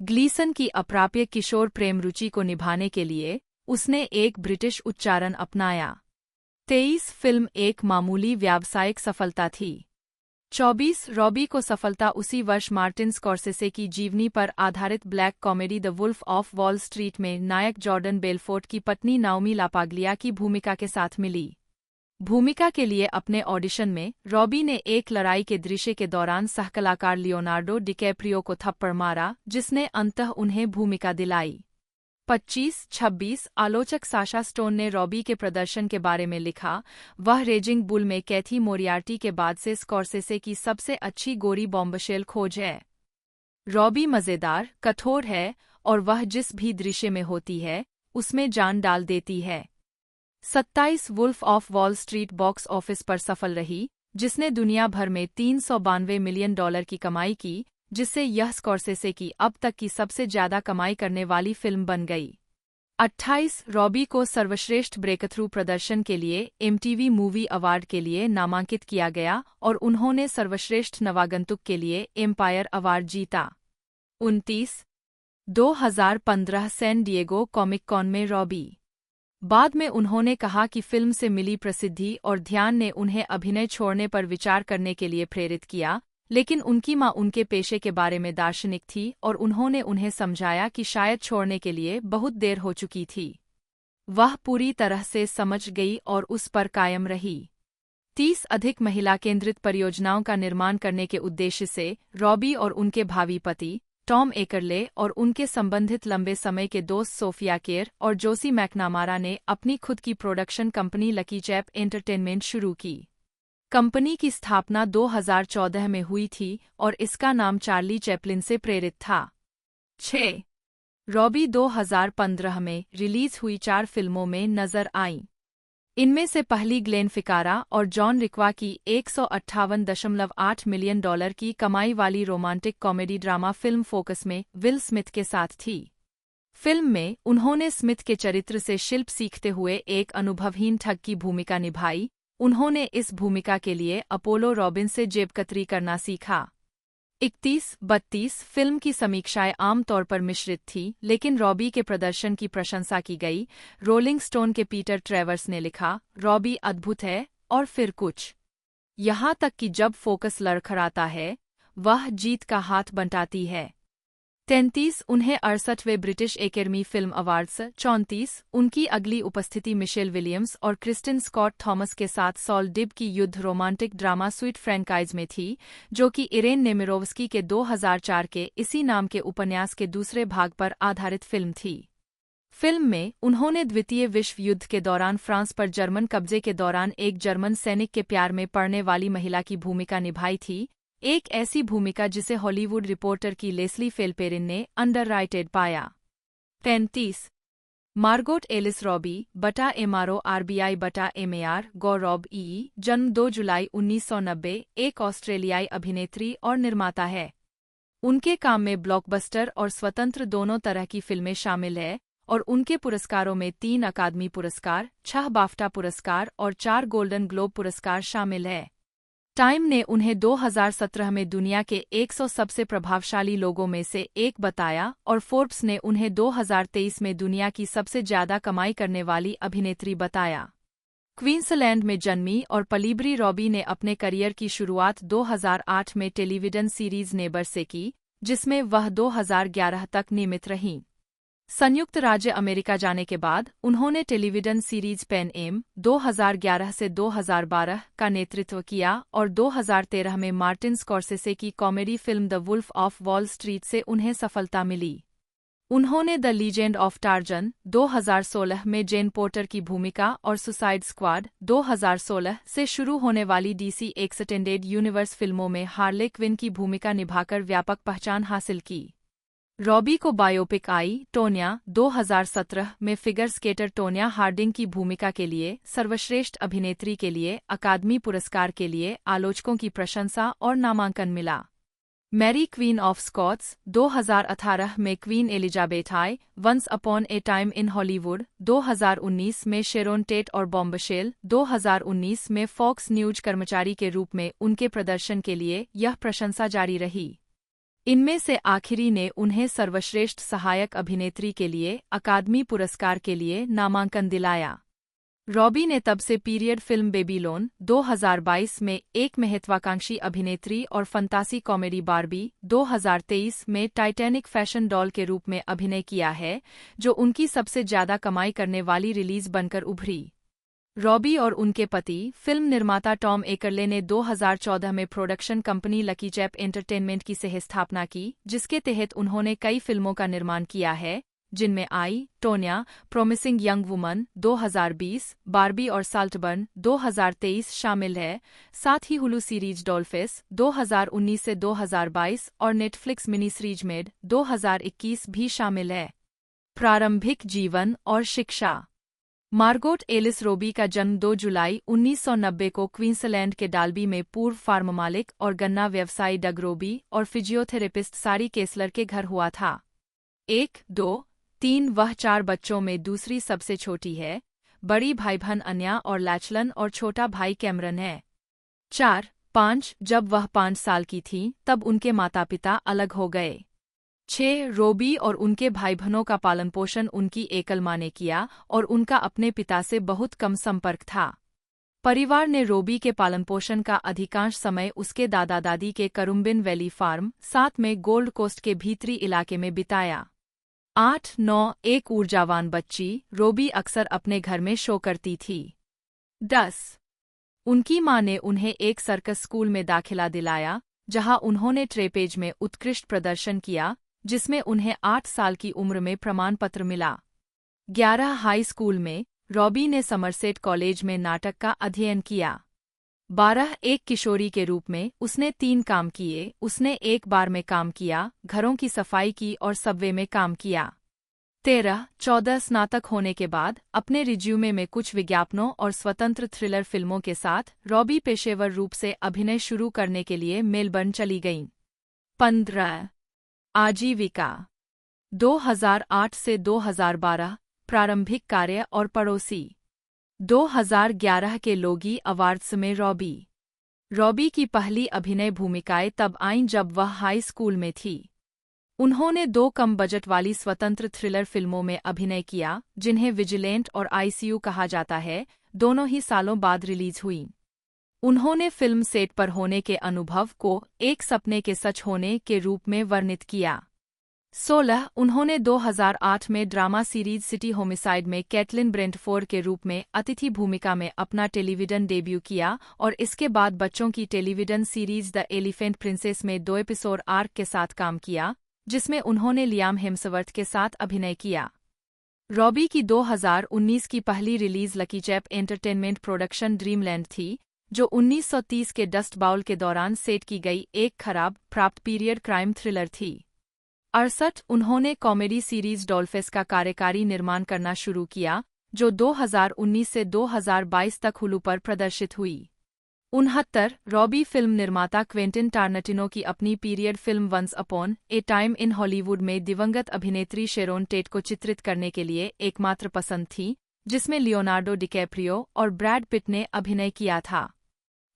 ग्लीसन की अप्राप्य किशोर प्रेम रुचि को निभाने के लिए उसने एक ब्रिटिश उच्चारण अपनाया। 23 फिल्म एक मामूली व्यावसायिक सफलता थी। 24 रॉबी को सफलता उसी वर्ष मार्टिन स्कॉर्सेसे की जीवनी पर आधारित black comedy the wolf of wall street में नायक जॉर्डन बेलफोर्ट की पत्नी नाओमी लापाग्लिया की भूमिका के साथ मिली। भूमिका के लिए अपने ऑडिशन में रॉबी ने एक लड़ाई के दृश्य के दौरान सहकलाकार लियोनार्डो डिकैप्रियो को थप्पड़ मारा, जिसने अंततः उन्हें भूमिका दिलाई। 25-26 आलोचक साशा स्टोन ने रॉबी के प्रदर्शन के बारे में लिखा, वह रेजिंग बुल में कैथी मोरियार्टी के बाद से स्कॉर्सेसे की सबसे अच्छी गोरी बॉम्बशेल खोज है। रॉबी मज़ेदार, कठोर है और वह जिस भी दृश्य में होती है उसमें जान डाल देती है। 27 wolf of wall street box office पर सफल रही, जिसने दुनिया भर में $392 मिलियन की कमाई की, जिससे यह स्कॉर्सेसे की अब तक की सबसे ज्यादा कमाई करने वाली फिल्म बन गई। 28 रॉबी को सर्वश्रेष्ठ ब्रेकथ्रू प्रदर्शन के लिए MTV मूवी अवार्ड के लिए नामांकित किया गया और उन्होंने सर्वश्रेष्ठ नवागंतुक के लिए एम्पायर अवार्ड जीता। 29 2015 सैन डिएगो कॉमिक कॉन में रॉबी। बाद में उन्होंने कहा कि फिल्म से मिली प्रसिद्धि और ध्यान ने उन्हें अभिनय छोड़ने पर विचार करने के लिए प्रेरित किया, लेकिन उनकी मां उनके पेशे के बारे में दार्शनिक थी और उन्होंने उन्हें समझाया कि शायद छोड़ने के लिए बहुत देर हो चुकी थी। वह पूरी तरह से समझ गई और उस पर कायम रही। 30 अधिक महिला केंद्रित परियोजनाओं का निर्माण करने के उद्देश्य से रॉबी और उनके भावी पति टॉम एकरले और उनके संबंधित लंबे समय के दोस्त सोफिया केर और जोसी मैकनामारा ने अपनी खुद की production company lucky chap entertainment शुरू की। कंपनी की स्थापना 2014 में हुई थी और इसका नाम चार्ली चैपलिन से प्रेरित था। 6 रॉबी 2015 में रिलीज हुई 4 फिल्मों में नजर आईं। इनमें से पहली ग्लेन फिकारा और जॉन रिक्वा की $158.8 मिलियन की कमाई वाली romantic comedy drama film focus में विल स्मिथ के साथ थी। फिल्म में उन्होंने स्मिथ के चरित्र से शिल्प सीखते हुए एक अनुभवहीन ठग की भूमिका निभाई। उन्होंने इस भूमिका के लिए अपोलो रॉबिन से जेबकतरी करना सीखा। 31-32 फिल्म की समीक्षाएं आमतौर पर मिश्रित थी, लेकिन रॉबी के प्रदर्शन की प्रशंसा की गई। रोलिंग स्टोन के पीटर ट्रेवर्स ने लिखा, रॉबी अद्भुत है और फिर कुछ। यहाँ तक कि जब फोकस लड़खड़ाता है, वह जीत का हाथ बंटाती है। 33 उन्हें 68वें ब्रिटिश एकेडमी फिल्म अवार्ड्स। 34 उनकी अगली उपस्थिति मिशेल विलियम्स और क्रिस्टिन स्कॉट थॉमस के साथ सॉल डिब की युद्ध रोमांटिक ड्रामा स्वीट फ्रैंकाइज में थी, जो कि इरेन नेमिरोव्स्की के 2004 के इसी नाम के उपन्यास के दूसरे भाग पर आधारित फिल्म थी। फिल्म में उन्होंने द्वितीय विश्व युद्ध के दौरान फ्रांस पर जर्मन कब्जे के दौरान एक जर्मन सैनिक के प्यार में पड़ने वाली महिला की भूमिका निभाई थी, एक ऐसी भूमिका जिसे हॉलीवुड रिपोर्टर की लेस्ली फेलपेरिन ने अंडरराइटेड पाया। 35 मार्गोट एलिस रॉबी बटा एमआरओ आरबीआई बटा एमएआर गौरव ई जन्म 2 जुलाई 1990 एक ऑस्ट्रेलियाई अभिनेत्री और निर्माता है। उनके काम में ब्लॉकबस्टर और स्वतंत्र दोनों तरह की फिल्में शामिल हैं और उनके पुरस्कारों में 3 अकादमी पुरस्कार, 6 बाफ्टा पुरस्कार और 4 गोल्डन ग्लोब पुरस्कार शामिल हैं। टाइम ने उन्हें 2017 में दुनिया के 100 सबसे प्रभावशाली लोगों में से एक बताया और फोर्ब्स ने उन्हें 2023 में दुनिया की सबसे ज्यादा कमाई करने वाली अभिनेत्री बताया। क्वींसलैंड में जन्मी और पली रॉबी ने अपने करियर की शुरुआत 2008 में टेलीविजन सीरीज नेबर से की, जिसमें वह 2011 तक नियमित रहीं। संयुक्त राज्य अमेरिका जाने के बाद उन्होंने टेलीविजन सीरीज पेन एम 2011 से 2012 का नेतृत्व किया और 2013 में मार्टिन स्कॉर्सेसे की comedy film the wolf of wall street से उन्हें सफलता मिली। उन्होंने द लीजेंड ऑफ टार्जन 2016 में जेन पोर्टर की भूमिका और सुसाइड स्क्वाड 2016 से शुरू होने वाली डीसी एक्सटेंडेड यूनिवर्स फिल्मों में हार्ले क्विन की भूमिका निभाकर व्यापक पहचान हासिल की। रॉबी को बायोपिक आई टोन्या 2017 में फिगर स्केटर टोन्या हार्डिंग की भूमिका के लिए सर्वश्रेष्ठ अभिनेत्री के लिए अकादमी पुरस्कार के लिए आलोचकों की प्रशंसा और नामांकन मिला। मैरी क्वीन ऑफ स्कॉट्स 2018 में queen Elizabeth I, once upon a time in Hollywood 2019 में शेरोन टेट और बॉम्बशेल 2019 में फॉक्स न्यूज कर्मचारी के रूप में उनके प्रदर्शन के लिए यह प्रशंसा जारी रही। इनमें से आखिरी ने उन्हें सर्वश्रेष्ठ सहायक अभिनेत्री के लिए अकादमी पुरस्कार के लिए नामांकन दिलाया। रॉबी ने तब से पीरियड फिल्म बेबीलोन 2022 में एक महत्वाकांक्षी अभिनेत्री और फंतासी कॉमेडी बार्बी 2023 में टाइटैनिक फैशन डॉल के रूप में अभिनय किया है, जो उनकी सबसे ज्यादा कमाई करने वाली रिलीज बनकर उभरी। रॉबी और उनके पति फिल्म निर्माता टॉम एकरले ने 2014 में production company lucky chap entertainment की सह-स्थापना की, जिसके तहत उन्होंने कई फिल्मों का निर्माण किया है, जिनमें आई Tonya, promising young woman 2020, Barbie और साल्टबर्न 2023 शामिल है। साथ ही हुलू सीरीज डॉल्फिस 2019 से 2022 और नेटफ्लिक्स मिनी सीरीज मेड 2021 भी शामिल है। प्रारंभिक जीवन और शिक्षा। मार्गोट एलिस रॉबी का जन्म 2 जुलाई 1990 को क्वींसलैंड के डाल्बी में पूर्व फार्म मालिक और गन्ना व्यवसायी डग रॉबी और फिजियोथेरेपिस्ट सारी केसलर के घर हुआ था। 1, 2, 3 वह 4 बच्चों में दूसरी सबसे छोटी है। बड़ी भाई बहन अन्या और लैचलन और छोटा भाई कैमरन है। 4, 5 जब वह 5 साल की थी तब उनके माता पिता अलग हो गए। 6 रॉबी और उनके भाई बहनों का पालन पोषण उनकी एकल माँ ने किया और उनका अपने पिता से बहुत कम संपर्क था। परिवार ने रॉबी के पालन पोषण का अधिकांश समय उसके दादा दादी के करुम्बिन वैली फार्म 7 में गोल्ड कोस्ट के भीतरी इलाके में बिताया। 8, 9 एक ऊर्जावान बच्ची, रॉबी अक्सर अपने घर में शो करती थी। 10 उनकी माँ ने उन्हें एक सर्कस स्कूल में दाखिला दिलाया, जहां उन्होंने ट्रेपेज में उत्कृष्ट प्रदर्शन किया, जिसमें उन्हें 8 साल की उम्र में प्रमाण पत्र मिला। 11 हाई स्कूल में रॉबी ने समरसेट कॉलेज में नाटक का अध्ययन किया। 12 एक किशोरी के रूप में उसने 3 काम किए। उसने एक बार में काम किया, घरों की सफाई की और सबवे में काम किया। 13-14 स्नातक होने के बाद अपने रिज्यूमे में कुछ विज्ञापनों और स्वतंत्र थ्रिलर फिल्मों के साथ रॉबी पेशेवर रूप से अभिनय शुरू करने के लिए मेलबर्न चली गईं। 15 आजीविका 2008 से 2012 प्रारंभिक कार्य और पड़ोसी 2011 के लोगी अवार्ड्स में रॉबी की पहली अभिनय भूमिकाएं तब आईं जब वह हाई स्कूल में थी। उन्होंने 2 कम बजट वाली स्वतंत्र थ्रिलर फिल्मों में अभिनय किया, जिन्हें विजिलेंट और आईसीयू कहा जाता है, दोनों ही सालों बाद रिलीज हुईं। उन्होंने फिल्म सेट पर होने के अनुभव को एक सपने के सच होने के रूप में वर्णित किया। 16 उन्होंने 2008 में ड्रामा सीरीज सिटी होमिसाइड में कैटलिन ब्रेंटफोर्ड के रूप में अतिथि भूमिका में अपना टेलीविजन डेब्यू किया और इसके बाद बच्चों की television series the elephant princess में 2 एपिसोड आर्क के साथ काम किया, जिसमें उन्होंने लियाम हेम्सवर्थ के साथ अभिनय किया। रॉबी की 2019 की पहली release lucky chap entertainment production dreamland थी, जो 1930 के डस्ट बाउल के दौरान सेट की गई एक खराब प्राप्त पीरियड क्राइम थ्रिलर थी। 68 उन्होंने कॉमेडी सीरीज डॉल्फिस का कार्यकारी निर्माण करना शुरू किया, जो 2019 से 2022 तक हुलू पर प्रदर्शित हुई। 69 रॉबी फिल्म निर्माता क्वेंटिन टारनटिनो की अपनी period film once upon a time in Hollywood में दिवंगत अभिनेत्री शेरोन टेट को चित्रित करने के लिए एकमात्र पसंद थी, जिसमें लियोनार्डो डिकैप्रियो और ब्रैड पिट ने अभिनय किया था।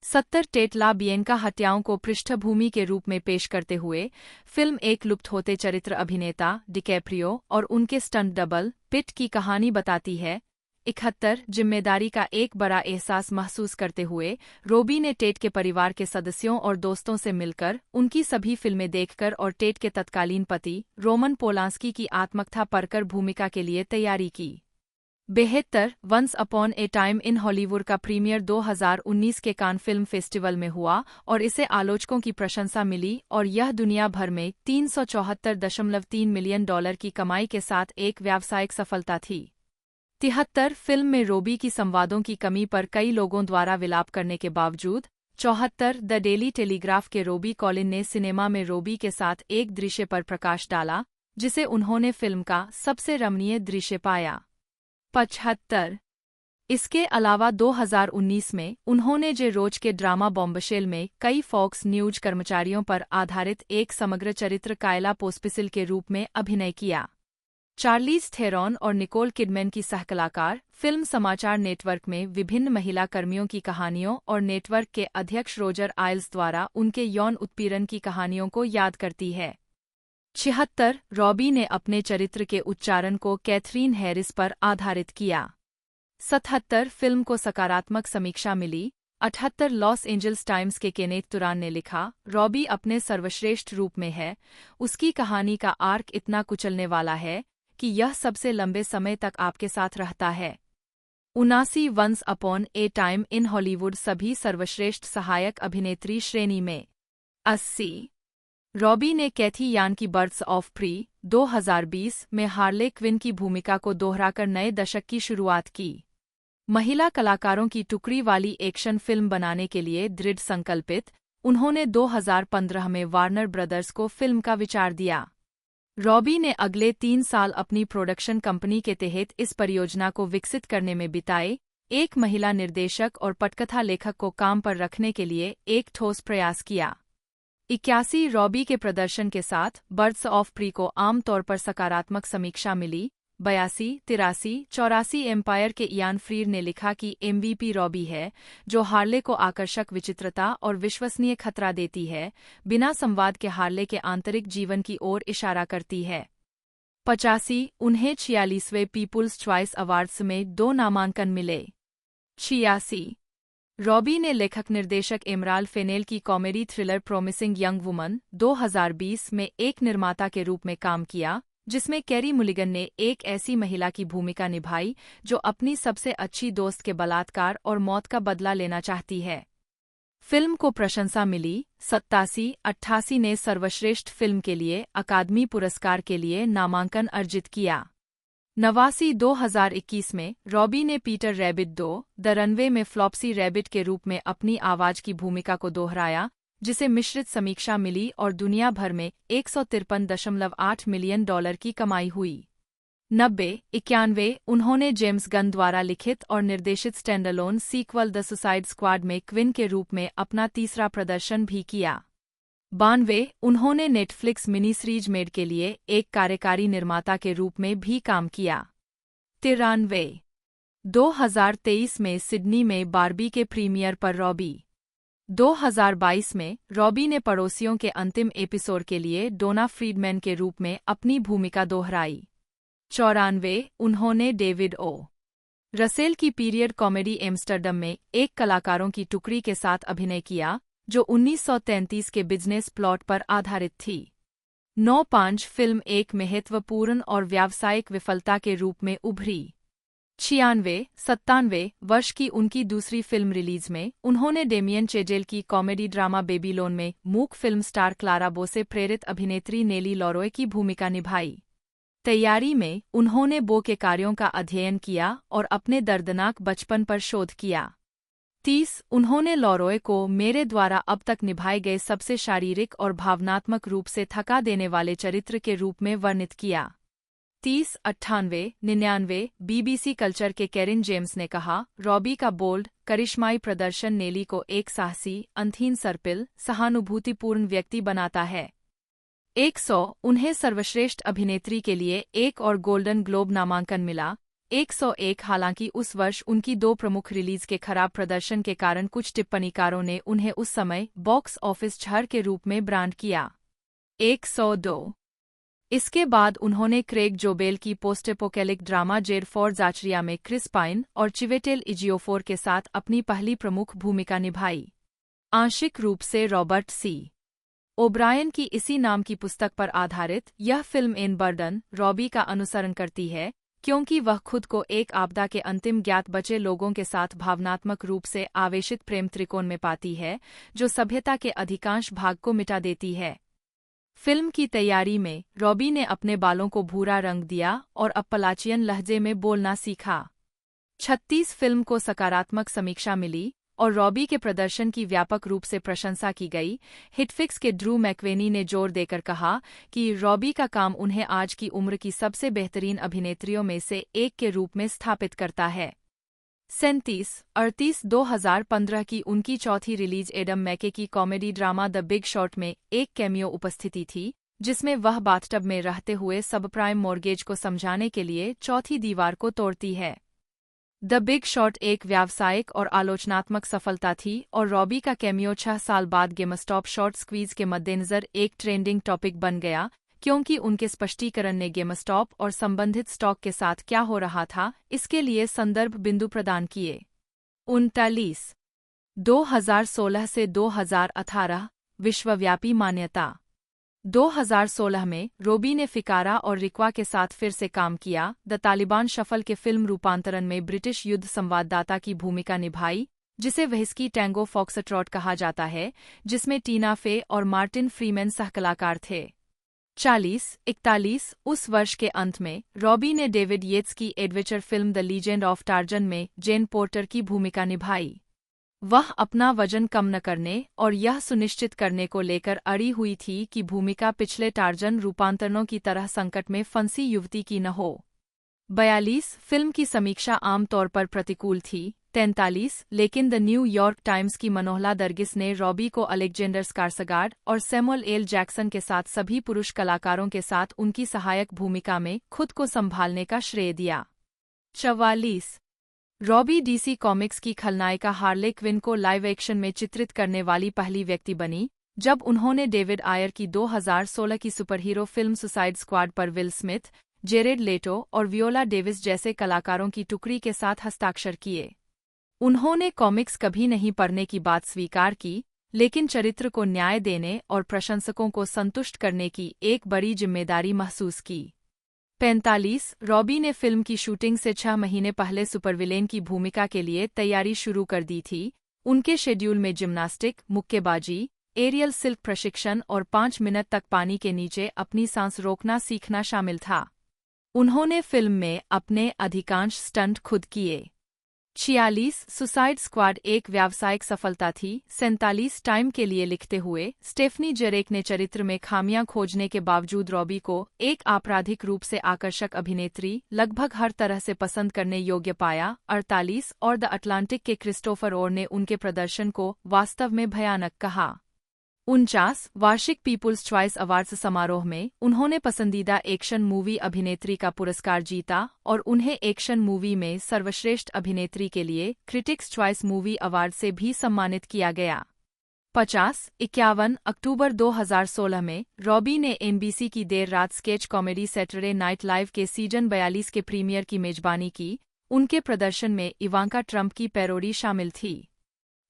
70 टेट ला बियेंका हत्याओं को पृष्ठभूमि के रूप में पेश करते हुए फिल्म एक लुप्त होते चरित्र अभिनेता डिकैप्रियो और उनके स्टंट डबल पिट की कहानी बताती है। 71 जिम्मेदारी का एक बड़ा एहसास महसूस करते हुए रोबी ने टेट के परिवार के सदस्यों और दोस्तों से मिलकर उनकी सभी फिल्में देखकर और टेट के तत्कालीन पति रोमन पोलांस्की की आत्मकथा पढ़कर भूमिका के लिए तैयारी की। 72 once upon a time in Hollywood का प्रीमियर 2019 के कान फिल्म फेस्टिवल में हुआ और इसे आलोचकों की प्रशंसा मिली और यह दुनिया भर में $374.3 मिलियन की कमाई के साथ एक व्यावसायिक सफलता थी। 73 फिल्म में रोबी की संवादों की कमी पर कई लोगों द्वारा विलाप करने के बावजूद 74 द डेली टेलीग्राफ के रोबी कॉलिन ने सिनेमा में रोबी के साथ एक दृश्य पर प्रकाश डाला, जिसे उन्होंने फिल्म का सबसे रमणीय दृश्य पाया। 75 इसके अलावा 2019 में उन्होंने जे रोज के ड्रामा बॉम्बशेल में कई फॉक्स न्यूज कर्मचारियों पर आधारित एक समग्र चरित्र कायला पोस्पिसिल के रूप में अभिनय किया। चार्लीज थेरॉन और निकोल किडमैन की सहकलाकार फिल्म समाचार नेटवर्क में विभिन्न महिला कर्मियों की कहानियों और नेटवर्क के अध्यक्ष रोजर आइल्स द्वारा उनके यौन उत्पीड़न की कहानियों को याद करती है। 76 रॉबी ने अपने चरित्र के उच्चारण को कैथरीन हैरिस पर आधारित किया। 77 फिल्म को सकारात्मक समीक्षा मिली। 78 लॉस एंजल्स टाइम्स के केनेथ तुरान ने लिखा, रॉबी अपने सर्वश्रेष्ठ रूप में है। उसकी कहानी का आर्क इतना कुचलने वाला है कि यह सबसे लंबे समय तक आपके साथ रहता है। 79 once upon a time in Hollywood सभी सर्वश्रेष्ठ सहायक अभिनेत्री श्रेणी में। 80 रॉबी ने कैथी यान की बर्ड्स ऑफ प्री 2020 में हार्ले क्विन की भूमिका को दोहराकर नए दशक की शुरुआत की। महिला कलाकारों की टुकड़ी वाली एक्शन फिल्म बनाने के लिए दृढ़ संकल्पित, उन्होंने 2015 में वार्नर ब्रदर्स को फिल्म का विचार दिया। रॉबी ने अगले 3 साल अपनी प्रोडक्शन कंपनी के तहत इस परियोजना को विकसित करने में बिताए, एक महिला निर्देशक और पटकथा लेखक को काम पर रखने के लिए एक ठोस प्रयास किया। 81 रॉबी के प्रदर्शन के साथ बर्ड्स ऑफ प्री को आमतौर पर सकारात्मक समीक्षा मिली। 82, 83, 84 एम्पायर के इयान फ्रीर ने लिखा कि एमवीपी रॉबी है, जो हार्ले को आकर्षक विचित्रता और विश्वसनीय खतरा देती है, बिना संवाद के हार्ले के आंतरिक जीवन की ओर इशारा करती है। 85 उन्हें 46वें पीपुल्स चॉइस अवार्ड्स में 2 नामांकन मिले। 86 रॉबी ने लेखक निर्देशक एमराल फेनेल की comedy thriller promising young woman 2020 में एक निर्माता के रूप में काम किया, जिसमें कैरी मुलिगन ने एक ऐसी महिला की भूमिका निभाई जो अपनी सबसे अच्छी दोस्त के बलात्कार और मौत का बदला लेना चाहती है। फिल्म को प्रशंसा मिली। 87, 88 ने सर्वश्रेष्ठ फिल्म के लिए अकादमी पुरस्कार के लिए नामांकन अर्जित किया। 89 2021 में रॉबी ने पीटर रैबिट 2 द रनवे में फ्लॉप्सी रैबिट के रूप में अपनी आवाज की भूमिका को दोहराया, जिसे मिश्रित समीक्षा मिली और दुनिया भर में $153.8 मिलियन की कमाई हुई। 90 91 उन्होंने जेम्स गन द्वारा लिखित और निर्देशित standalone sequel the suicide squad में क्विन के रूप में अपना तीसरा प्रदर्शन भी किया। 92 उन्होंने नेटफ्लिक्स मिनी सीरीज मेड के लिए एक कार्यकारी निर्माता के रूप में भी काम किया। 93 2023 में सिडनी में बार्बी के प्रीमियर पर रॉबी। 2022 में रॉबी ने पड़ोसियों के अंतिम एपिसोड के लिए डोना फ्रीडमैन के रूप में अपनी भूमिका दोहराई। 94 उन्होंने डेविड ओ रसेल की पीरियड कॉमेडी एम्स्टर्डम में एक कलाकारों की टुकड़ी के साथ अभिनय किया, जो 1933 के बिजनेस प्लॉट पर आधारित थी। 95 फिल्म एक महत्वपूर्ण और व्यावसायिक विफलता के रूप में उभरी। 96 97 वर्ष की उनकी दूसरी फिल्म रिलीज में उन्होंने डेमियन चेजेल की कॉमेडी ड्रामा बेबीलोन में मूक फिल्म स्टार क्लारा बो से प्रेरित अभिनेत्री नेली लॉरोय की भूमिका निभाई। तैयारी में उन्होंने बो के कार्यों का अध्ययन किया और अपने दर्दनाक बचपन पर शोध किया। 30 उन्होंने लॉरोय को मेरे द्वारा अब तक निभाए गए सबसे शारीरिक और भावनात्मक रूप से थका देने वाले चरित्र के रूप में वर्णित किया। 30-98-99 बीबीसी कल्चर के केरिन जेम्स ने कहा, रॉबी का बोल्ड, करिश्माई प्रदर्शन नेली को एक साहसी, अंतहीन सर्पिल, सहानुभूतिपूर्ण व्यक्ति बनाता है। 100 उन्हें सर्वश्रेष्ठ अभिनेत्री के लिए एक और गोल्डन ग्लोब नामांकन मिला। 101 हालांकि उस वर्ष उनकी दो प्रमुख रिलीज के खराब प्रदर्शन के कारण कुछ टिप्पणीकारों ने उन्हें उस समय बॉक्स ऑफिस छर के रूप में ब्रांड किया। 102 इसके बाद उन्होंने क्रेग जोबेल की पोस्टेपोकैलिक ड्रामा जेड फॉर जाचरिया में क्रिस पाइन और चिवेटेल इजियोफोर के साथ अपनी पहली प्रमुख भूमिका निभाई। आंशिक रूप से रॉबर्ट सी ओब्रायन की इसी नाम की पुस्तक पर आधारित यह फिल्म इन बर्डन रॉबी का अनुसरण करती है, क्योंकि वह खुद को एक आपदा के अंतिम ज्ञात बचे लोगों के साथ भावनात्मक रूप से आवेशित प्रेम त्रिकोण में पाती है, जो सभ्यता के अधिकांश भाग को मिटा देती है। फिल्म की तैयारी में रॉबी ने अपने बालों को भूरा रंग दिया और अपलाचियन लहजे में बोलना सीखा। 36 फिल्म को सकारात्मक समीक्षा मिली और रॉबी के प्रदर्शन की व्यापक रूप से प्रशंसा की गई। हिटफिक्स के ड्रू मैक्वेनी ने जोर देकर कहा कि रॉबी का काम उन्हें आज की उम्र की सबसे बेहतरीन अभिनेत्रियों में से एक के रूप में स्थापित करता है। 37-38 2015 की उनकी चौथी रिलीज एडम मैके की comedy drama the big short में एक कैमियो उपस्थिति थी, जिसमें वह बाथटब में रहते हुए सबप्राइम मॉर्गेज को समझाने के लिए चौथी दीवार को तोड़ती है। द बिग शॉर्ट एक व्यावसायिक और आलोचनात्मक सफलता थी और रॉबी का कैमियो 6 साल बाद गेमस्टॉप शॉर्ट स्क्वीज के मद्देनजर एक ट्रेंडिंग टॉपिक बन गया, क्योंकि उनके स्पष्टीकरण ने गेमस्टॉप और संबंधित स्टॉक के साथ क्या हो रहा था इसके लिए संदर्भ बिंदु प्रदान किए। 39 2016 से 2018 विश्वव्यापी मान्यता। 2016 में रॉबी ने फिकारा और रिक्वा के साथ फिर से काम किया। द तालिबान शफल के फिल्म रूपांतरण में ब्रिटिश युद्ध संवाददाता की भूमिका निभाई, जिसे व्हिस्की टैंगो फॉक्सट्रॉट कहा जाता है, जिसमें टीना फे और मार्टिन फ्रीमैन सहकलाकार थे। 40-41 उस वर्ष के अंत में रॉबी ने डेविड येट्स की adventure film the legend of torsion में जेन पोर्टर की भूमिका निभाई। वह अपना वजन कम न करने और यह सुनिश्चित करने को लेकर अड़ी हुई थी कि भूमिका पिछले टार्जन रूपांतरणों की तरह संकट में फंसी युवती की न हो। 42 फिल्म की समीक्षा आमतौर पर प्रतिकूल थी। 43 लेकिन द न्यूयॉर्क टाइम्स की मनोहला दरगिस ने रॉबी को अलेक्जेंडर स्कार्सगार्ड और सैमुअल एल जैक्सन के साथ सभी पुरुष कलाकारों के साथ उनकी सहायक भूमिका में खुद को संभालने का श्रेय दिया। 44 रॉबी डीसी कॉमिक्स की खलनायिका हार्ले क्विन को लाइव एक्शन में चित्रित करने वाली पहली व्यक्ति बनी, जब उन्होंने डेविड आयर की 2016 की सुपरहीरो फिल्म सुसाइड स्क्वाड पर विल स्मिथ, जेरेड लेटो और वियोला डेविस जैसे कलाकारों की टुकड़ी के साथ हस्ताक्षर किए। उन्होंने कॉमिक्स कभी नहीं पढ़ने की बात स्वीकार की, लेकिन चरित्र को न्याय देने और प्रशंसकों को संतुष्ट करने की एक बड़ी जिम्मेदारी महसूस की। 45 रॉबी ने फिल्म की शूटिंग से 6 महीने पहले सुपरविलेन की भूमिका के लिए तैयारी शुरू कर दी थी। उनके शेड्यूल में जिम्नास्टिक, मुक्केबाजी, एरियल सिल्क प्रशिक्षण और 5 मिनट तक पानी के नीचे अपनी सांस रोकना सीखना शामिल था। उन्होंने फिल्म में अपने अधिकांश स्टंट खुद किए। 46 सुसाइड स्क्वाड एक व्यावसायिक सफलता थी। 47 टाइम के लिए लिखते हुए स्टेफनी जेरेक ने चरित्र में खामियां खोजने के बावजूद रॉबी को एक आपराधिक रूप से आकर्षक अभिनेत्री लगभग हर तरह से पसंद करने योग्य पाया। 48 और द अटलांटिक के क्रिस्टोफर ओर ने उनके प्रदर्शन को वास्तव में भयानक कहा। 49 वार्षिक पीपुल्स चॉइस अवार्ड्स समारोह में उन्होंने पसंदीदा एक्शन मूवी अभिनेत्री का पुरस्कार जीता और उन्हें एक्शन मूवी में सर्वश्रेष्ठ अभिनेत्री के लिए क्रिटिक्स चॉइस मूवी अवार्ड से भी सम्मानित किया गया। 51 अक्टूबर 2016 में रॉबी ने एनबीसी की देर रात sketch comedy Saturday night live के सीजन 42 के प्रीमियर की मेजबानी की। उनके प्रदर्शन में इवांका ट्रंप की पैरोडी शामिल थी।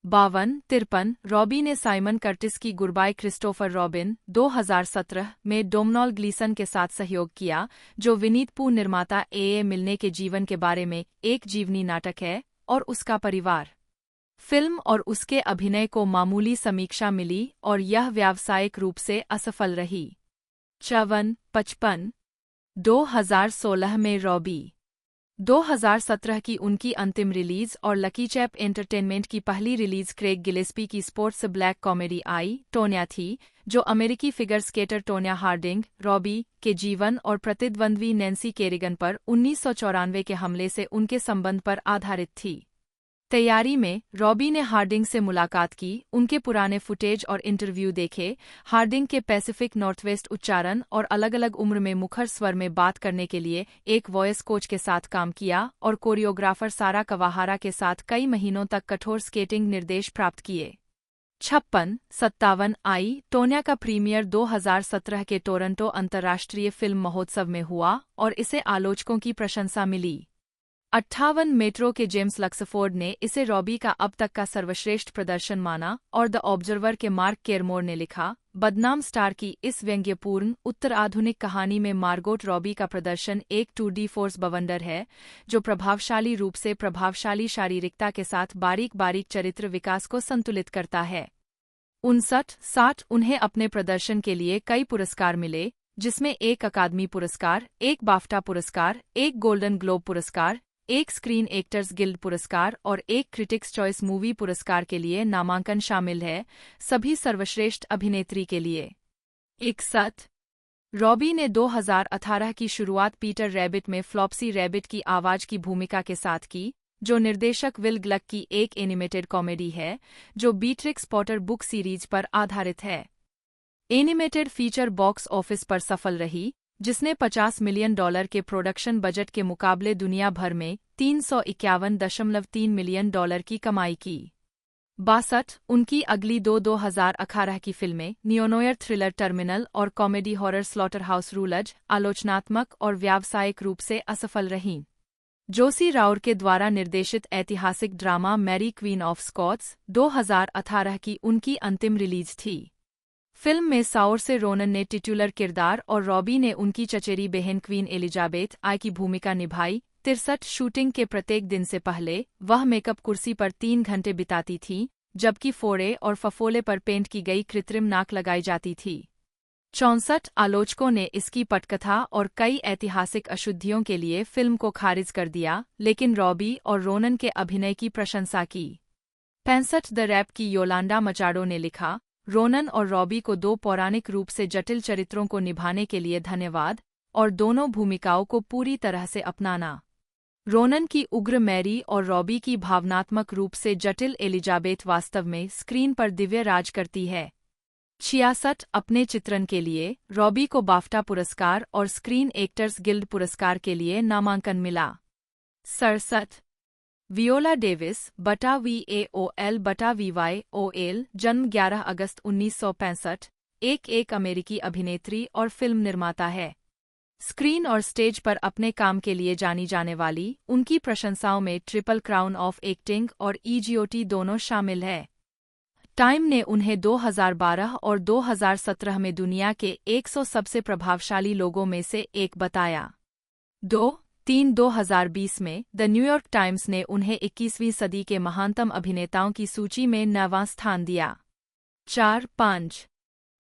52 रॉबी ने साइमन कर्टिस की गुडबाय क्रिस्टोफर रॉबिन 2017 में डोमनॉल ग्लीसन के साथ सहयोग किया, जो विनीत पू निर्माता ए मिलने के जीवन के बारे में एक जीवनी नाटक है, और उसका परिवार। फिल्म और उसके अभिनय को मामूली समीक्षा मिली और यह व्यावसायिक रूप से असफल रही। 55 2016 में रॉबी 2017 की उनकी अंतिम रिलीज और लकी चैप एंटरटेनमेंट की पहली रिलीज क्रेग गिलेस्पी की sports black comedy I Tonya थी, जो अमेरिकी figure skater Tonya Hardinge, Robbie के जीवन और प्रतिद्वंद्वी नैन्सी केरिगन पर 1994 के हमले से उनके संबंध पर आधारित थी। तैयारी में रॉबी ने हार्डिंग से मुलाकात की, उनके पुराने फुटेज और इंटरव्यू देखे, हार्डिंग के पैसिफिक नॉर्थवेस्ट उच्चारण और अलग-अलग उम्र में मुखर स्वर में बात करने के लिए एक वॉयस कोच के साथ काम किया और कोरियोग्राफर सारा कवाहारा के साथ कई महीनों तक कठोर स्केटिंग निर्देश प्राप्त किए। 56-57 आई टोन्या का प्रीमियर 2017 के टोरंटो अंतर्राष्ट्रीय फिल्म महोत्सव में हुआ और इसे आलोचकों की प्रशंसा मिली। 58 मेट्रो के जेम्स लक्सफोर्ड ने इसे रॉबी का अब तक का सर्वश्रेष्ठ प्रदर्शन माना और द ऑब्जर्वर के मार्क केरमोर ने लिखा, बदनाम स्टार की इस व्यंग्यपूर्ण उत्तर आधुनिक कहानी में मार्गोट रॉबी का प्रदर्शन एक 2D फोर्स बवंडर है, जो प्रभावशाली रूप से प्रभावशाली शारीरिकता के साथ बारीक चरित्र विकास को संतुलित करता है। 59-60 उन्हें अपने प्रदर्शन के लिए कई पुरस्कार मिले, जिसमें एक अकादमी पुरस्कार, एक बाफ्टा पुरस्कार, एक गोल्डन ग्लोब पुरस्कार, एक स्क्रीन एक्टर्स गिल्ड पुरस्कार और एक क्रिटिक्स चॉइस मूवी पुरस्कार के लिए नामांकन शामिल है, सभी सर्वश्रेष्ठ अभिनेत्री के लिए। 61 रॉबी ने 2018 की शुरुआत पीटर रैबिट में फ्लॉप्सी रैबिट की आवाज की भूमिका के साथ की, जो निर्देशक विल ग्लक की एक एनिमेटेड कॉमेडी है, जो बीट्रिक्स पॉटर बुक सीरीज पर आधारित है। एनिमेटेड फीचर बॉक्स ऑफिस पर सफल रही, जिसने $50 मिलियन के प्रोडक्शन बजट के मुकाबले दुनिया भर में $351.3 मिलियन की कमाई की। 62 उनकी अगली 2018 की फिल्में नियोनोयर थ्रिलर टर्मिनल और कॉमेडी हॉरर स्लॉटर हाउस रूलज आलोचनात्मक और व्यावसायिक रूप से असफल रहीं। जोशी राउर के द्वारा निर्देशित ऐतिहासिक drama Mary queen of Scots 2018 की उनकी अंतिम रिलीज थी। फिल्म में साओर्से रोनन ने टिट्युलर किरदार और रॉबी ने उनकी चचेरी बहन क्वीन एलिजाबेथ आई की भूमिका निभाई। 63 शूटिंग के प्रत्येक दिन से पहले वह मेकअप कुर्सी पर 3 घंटे बिताती थी, जबकि फोड़े और फफोले पर पेंट की गई कृत्रिम नाक लगाई जाती थी। 64 आलोचकों ने इसकी पटकथा और कई ऐतिहासिक अशुद्धियों के लिए फिल्म को खारिज कर दिया, लेकिन रॉबी और रोनन के अभिनय की प्रशंसा की। 65 द रैप की योलांडा मचाडो ने लिखा, रोनन और रॉबी को 2 पौराणिक रूप से जटिल चरित्रों को निभाने के लिए धन्यवाद और दोनों भूमिकाओं को पूरी तरह से अपनाना। रोनन की उग्र मैरी और रॉबी की भावनात्मक रूप से जटिल एलिजाबेथ वास्तव में स्क्रीन पर दिव्य राज करती है। 66 अपने चित्रण के लिए रॉबी को बाफ्टा पुरस्कार और स्क्रीन एक्टर्स गिल्ड पुरस्कार के लिए नामांकन मिला। 67 वियोला डेविस बटा VAOL बटा VYOL जन्म 11 अगस्त 1965, एक अमेरिकी अभिनेत्री और फिल्म निर्माता है। स्क्रीन और स्टेज पर अपने काम के लिए जानी जाने वाली उनकी प्रशंसाओं में ट्रिपल क्राउन ऑफ एक्टिंग और EGOT दोनों शामिल है। टाइम ने उन्हें 2012 और 2017 में दुनिया के 100 सबसे प्रभावशाली लोगों में से एक बताया। 2020 में द न्यूयॉर्क टाइम्स ने उन्हें 21वीं सदी के महानतम अभिनेताओं की सूची में 9वां स्थान दिया। 4-5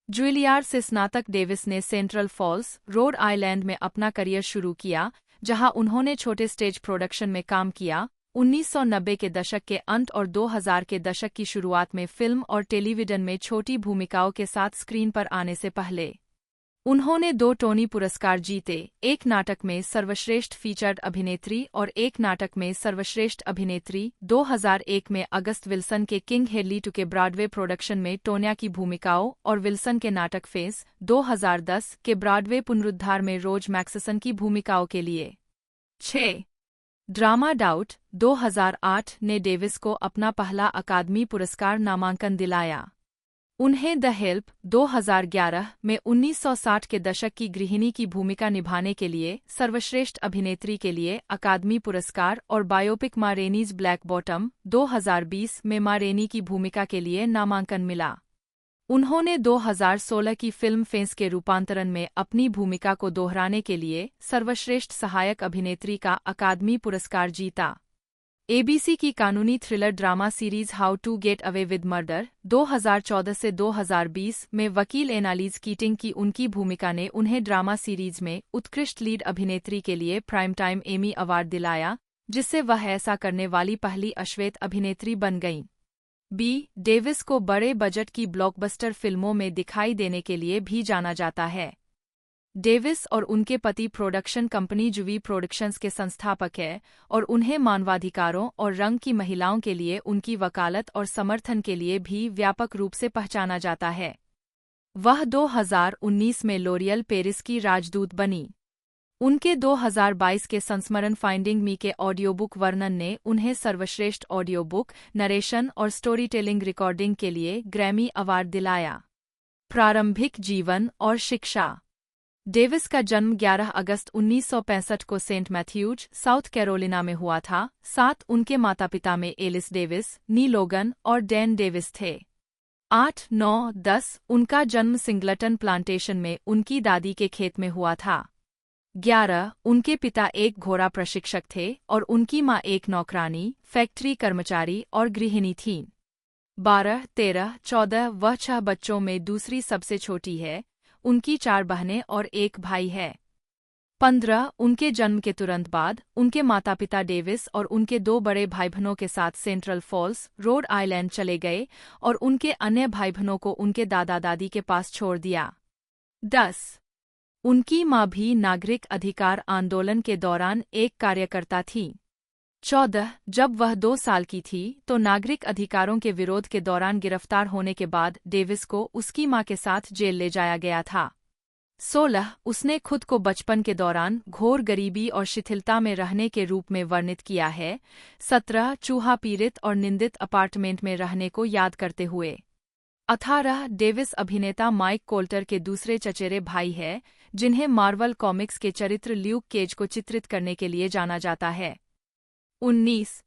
जुइलियार्ड से स्नातक डेविस ने सेंट्रल फॉल्स, रोड आइलैंड में अपना करियर शुरू किया, जहां उन्होंने छोटे स्टेज प्रोडक्शन में काम किया। 1990 के दशक के अंत और 2000 के दशक की शुरुआत में फिल्म और टेलीविजन में छोटी भूमिकाओं के साथ स्क्रीन पर आने से पहले उन्होंने 2 टोनी पुरस्कार जीते, एक नाटक में सर्वश्रेष्ठ फीचर्ड अभिनेत्री और एक नाटक में सर्वश्रेष्ठ अभिनेत्री। 2001 में अगस्त विल्सन के किंग हेडली 2 के ब्रॉडवे प्रोडक्शन में टोन्या की भूमिकाओं और विल्सन के नाटक फेस 2010 के ब्रॉडवे पुनरुद्धार में रोज मैक्ससन की भूमिकाओं के लिए। 6 ड्रामा डाउट 2008 ने डेविस को अपना पहला अकादमी पुरस्कार नामांकन दिलाया। उन्हें द हेल्प 2011 में 1960 के दशक की गृहिणी की भूमिका निभाने के लिए सर्वश्रेष्ठ अभिनेत्री के लिए अकादमी पुरस्कार और बायोपिक मा रेनीज ब्लैक बॉटम 2020 में मा रेनी की भूमिका के लिए नामांकन मिला। उन्होंने 2016 की फिल्म फेंस के रूपांतरण में अपनी भूमिका को दोहराने के लिए सर्वश्रेष्ठ सहायक अभिनेत्री का अकादमी पुरस्कार जीता। एबीसी की कानूनी thriller drama series how to get away with murder 2014 से 2020 में वकील एनालिस कीटिंग की उनकी भूमिका ने उन्हें ड्रामा सीरीज में उत्कृष्ट लीड अभिनेत्री के लिए प्राइम टाइम एमी अवार्ड दिलाया, जिससे वह ऐसा करने वाली पहली अश्वेत अभिनेत्री बन गईं। बी. डेविस को बड़े बजट की ब्लॉकबस्टर फिल्मों में दिखाई देने के लिए भी जाना जाता है। डेविस और उनके पति प्रोडक्शन कंपनी जुवी प्रोडक्शंस के संस्थापक हैं और उन्हें मानवाधिकारों और रंग की महिलाओं के लिए उनकी वकालत और समर्थन के लिए भी व्यापक रूप से पहचाना जाता है। वह 2019 में लोरियल पेरिस की राजदूत बनी। उनके 2022 के संस्मरण फाइंडिंग मी के ऑडियोबुक वर्णन ने उन्हें सर्वश्रेष्ठ ऑडियोबुक, नरेशन और स्टोरी टेलिंग रिकॉर्डिंग के लिए ग्रैमी अवार्ड दिलाया। प्रारंभिक जीवन और शिक्षा। डेविस का जन्म 11 अगस्त 1965 को सेंट मैथ्यूज, साउथ कैरोलिना में हुआ था। 7 उनके माता-पिता में एलिस डेविस, नी लोगन और डैन डेविस थे। 8, 9, 10 उनका जन्म सिंगलटन प्लांटेशन में उनकी दादी के खेत में हुआ था। 11 उनके पिता एक घोड़ा प्रशिक्षक थे और उनकी माँ एक नौकरानी, फैक्ट्री कर्मचारी और गृहिणी थीं। 12, 13, 14 वह 6 बच्चों में दूसरी सबसे छोटी है। उनकी 4 बहनें और एक भाई है। 15 उनके जन्म के तुरंत बाद उनके माता-पिता डेविस और उनके 2 बड़े भाई-बहनों के साथ सेंट्रल फॉल्स, रोड आइलैंड चले गए और उनके अन्य भाई-बहनों को उनके दादा-दादी के पास छोड़ दिया। 10 उनकी माँ भी नागरिक अधिकार आंदोलन के दौरान एक कार्यकर्ता थी। 14 जब वह 2 साल की थी तो नागरिक अधिकारों के विरोध के दौरान गिरफ्तार होने के बाद डेविस को उसकी मां के साथ जेल ले जाया गया था। 16 उसने खुद को बचपन के दौरान घोर गरीबी और शिथिलता में रहने के रूप में वर्णित किया है। 17 चूहा पीड़ित और निंदित अपार्टमेंट में रहने को याद करते हुए। 18 डेविस अभिनेता माइक कोल्टर के दूसरे चचेरे भाई है, जिन्हें मार्वल कॉमिक्स के चरित्र ल्यूक केज को चित्रित करने के लिए जाना जाता है। 19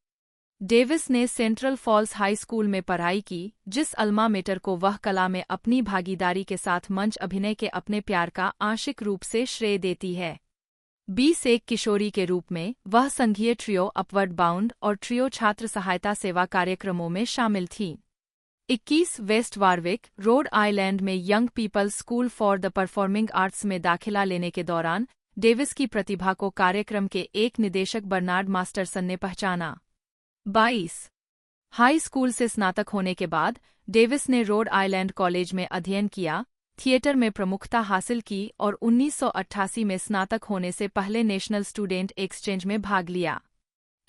डेविस ने सेंट्रल फॉल्स हाई स्कूल में पढ़ाई की, जिस अल्मा मेटर को वह कला में अपनी भागीदारी के साथ मंच अभिनय के अपने प्यार का आंशिक रूप से श्रेय देती है। 20 एक किशोरी के रूप में वह संघीय ट्रियो अपवर्ड बाउंड और ट्रियो छात्र सहायता सेवा कार्यक्रमों में शामिल थीं। 21 वेस्ट वारविक, रोड आइलैंड में young people's school for the performing arts में दाखिला लेने के दौरान डेविस की प्रतिभा को कार्यक्रम के एक निदेशक बर्नार्ड मास्टरसन ने पहचाना। 22 हाई स्कूल से स्नातक होने के बाद डेविस ने रोड आइलैंड कॉलेज में अध्ययन किया, थिएटर में प्रमुखता हासिल की और 1988 में स्नातक होने से पहले नेशनल स्टूडेंट एक्सचेंज में भाग लिया।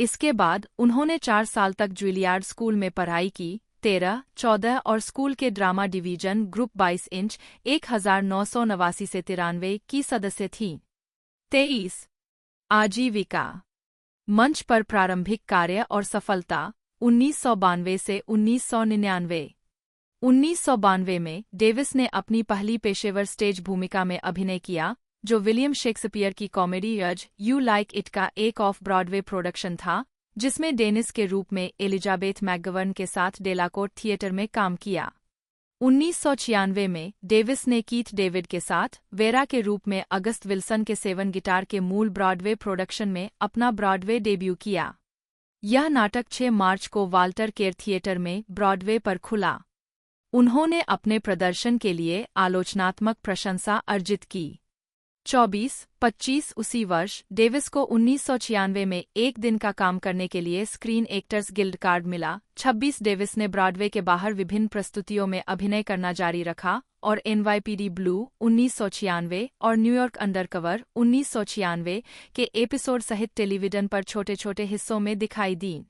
इसके बाद उन्होंने 4 साल तक जुइलियार्ड स्कूल में पढ़ाई की। 13, 14 और स्कूल के ड्रामा डिवीजन ग्रुप 22 इंच 1989 से 93 की सदस्य थीं। 23 आजीविका। मंच पर प्रारंभिक कार्य और सफलता 1992 से 1999। 1992 में डेविस ने अपनी पहली पेशेवर स्टेज भूमिका में अभिनय किया, जो विलियम शेक्सपियर की कॉमेडी यज यू लाइक इट का एक ऑफ ब्रॉडवे प्रोडक्शन था, जिसमें डेनिस के रूप में एलिजाबेथ मैकगवर्न के साथ डेलाकोर्ट थिएटर में काम किया। 1996 में डेविस ने कीथ डेविड के साथ वेरा के रूप में अगस्त विल्सन के 7 गिटार के मूल ब्रॉडवे प्रोडक्शन में अपना ब्रॉडवे डेब्यू किया। यह नाटक 6 मार्च को वाल्टर केयर थिएटर में ब्रॉडवे पर खुला। उन्होंने अपने प्रदर्शन के लिए आलोचनात्मक प्रशंसा अर्जित की। 24-25 उसी वर्ष डेविस को 1996 में एक दिन का काम करने के लिए स्क्रीन एक्टर्स गिल्ड कार्ड मिला। 26 डेविस ने ब्रॉडवे के बाहर विभिन्न प्रस्तुतियों में अभिनय करना जारी रखा और NYPD ब्लू 1996 और न्यूयॉर्क अंडरकवर 1996 के एपिसोड सहित टेलीविजन पर छोटे छोटे हिस्सों में दिखाई दी।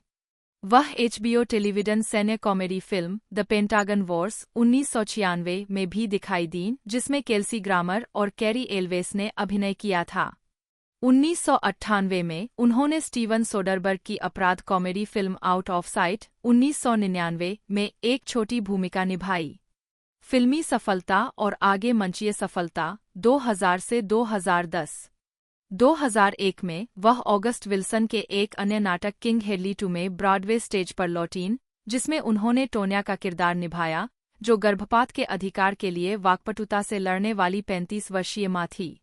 वह HBO टेलीविजन सैन्य comedy film the pentagon Wars 1996 में भी दिखाई दी, जिसमें केल्सी ग्रामर और कैरी एल्वेस ने अभिनय किया था। 1998 में उन्होंने स्टीवन सोडरबर्ग की अपराध comedy film out of site 1999 में एक छोटी भूमिका निभाई। फिल्मी सफलता और आगे मंचीय सफलता 2000 से 2010। 2001 में वह ऑगस्ट विल्सन के एक अन्य नाटक किंग हेडली 2 में ब्रॉडवे स्टेज पर लौटीं, जिसमें उन्होंने टोन्या का किरदार निभाया, जो गर्भपात के अधिकार के लिए वाकपटुता से लड़ने वाली 35 वर्षीय माँ थी।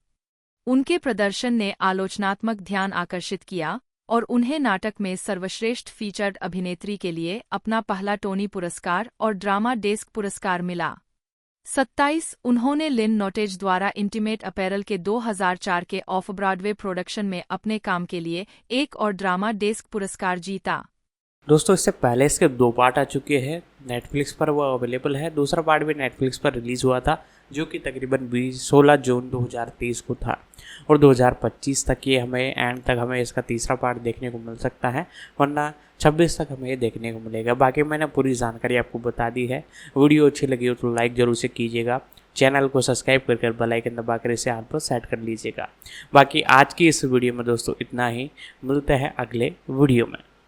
उनके प्रदर्शन ने आलोचनात्मक ध्यान आकर्षित किया और उन्हें नाटक में सर्वश्रेष्ठ फीचर्ड अभिनेत्री के लिए अपना पहला टोनी पुरस्कार और ड्रामा डेस्क पुरस्कार मिला। 27 उन्होंने लिन नोटेज द्वारा इंटीमेट अपैरल के 2004 के ऑफ ब्रॉडवे प्रोडक्शन में अपने काम के लिए एक और ड्रामा डेस्क पुरस्कार जीता। दोस्तों इससे पहले इसके 2 पार्ट आ चुके हैं, नेटफ्लिक्स पर वो अवेलेबल है। दूसरा पार्ट भी नेटफ्लिक्स पर रिलीज़ हुआ था, जो कि तकरीबन 16 जून 2023 को था, और 2025 तक ये हमें एंड तक हमें इसका तीसरा पार्ट देखने को मिल सकता है, वरना 26 तक हमें ये देखने को मिलेगा। बाकी मैंने पूरी जानकारी आपको बता दी है। वीडियो अच्छी लगी हो तो लाइक ज़रूर से कीजिएगा, चैनल को सब्सक्राइब कर बेल आइकन दबाकर इसे हाथ पर सेट कर लीजिएगा। बाकी आज की इस वीडियो में दोस्तों इतना ही, मिलते हैं अगले वीडियो में।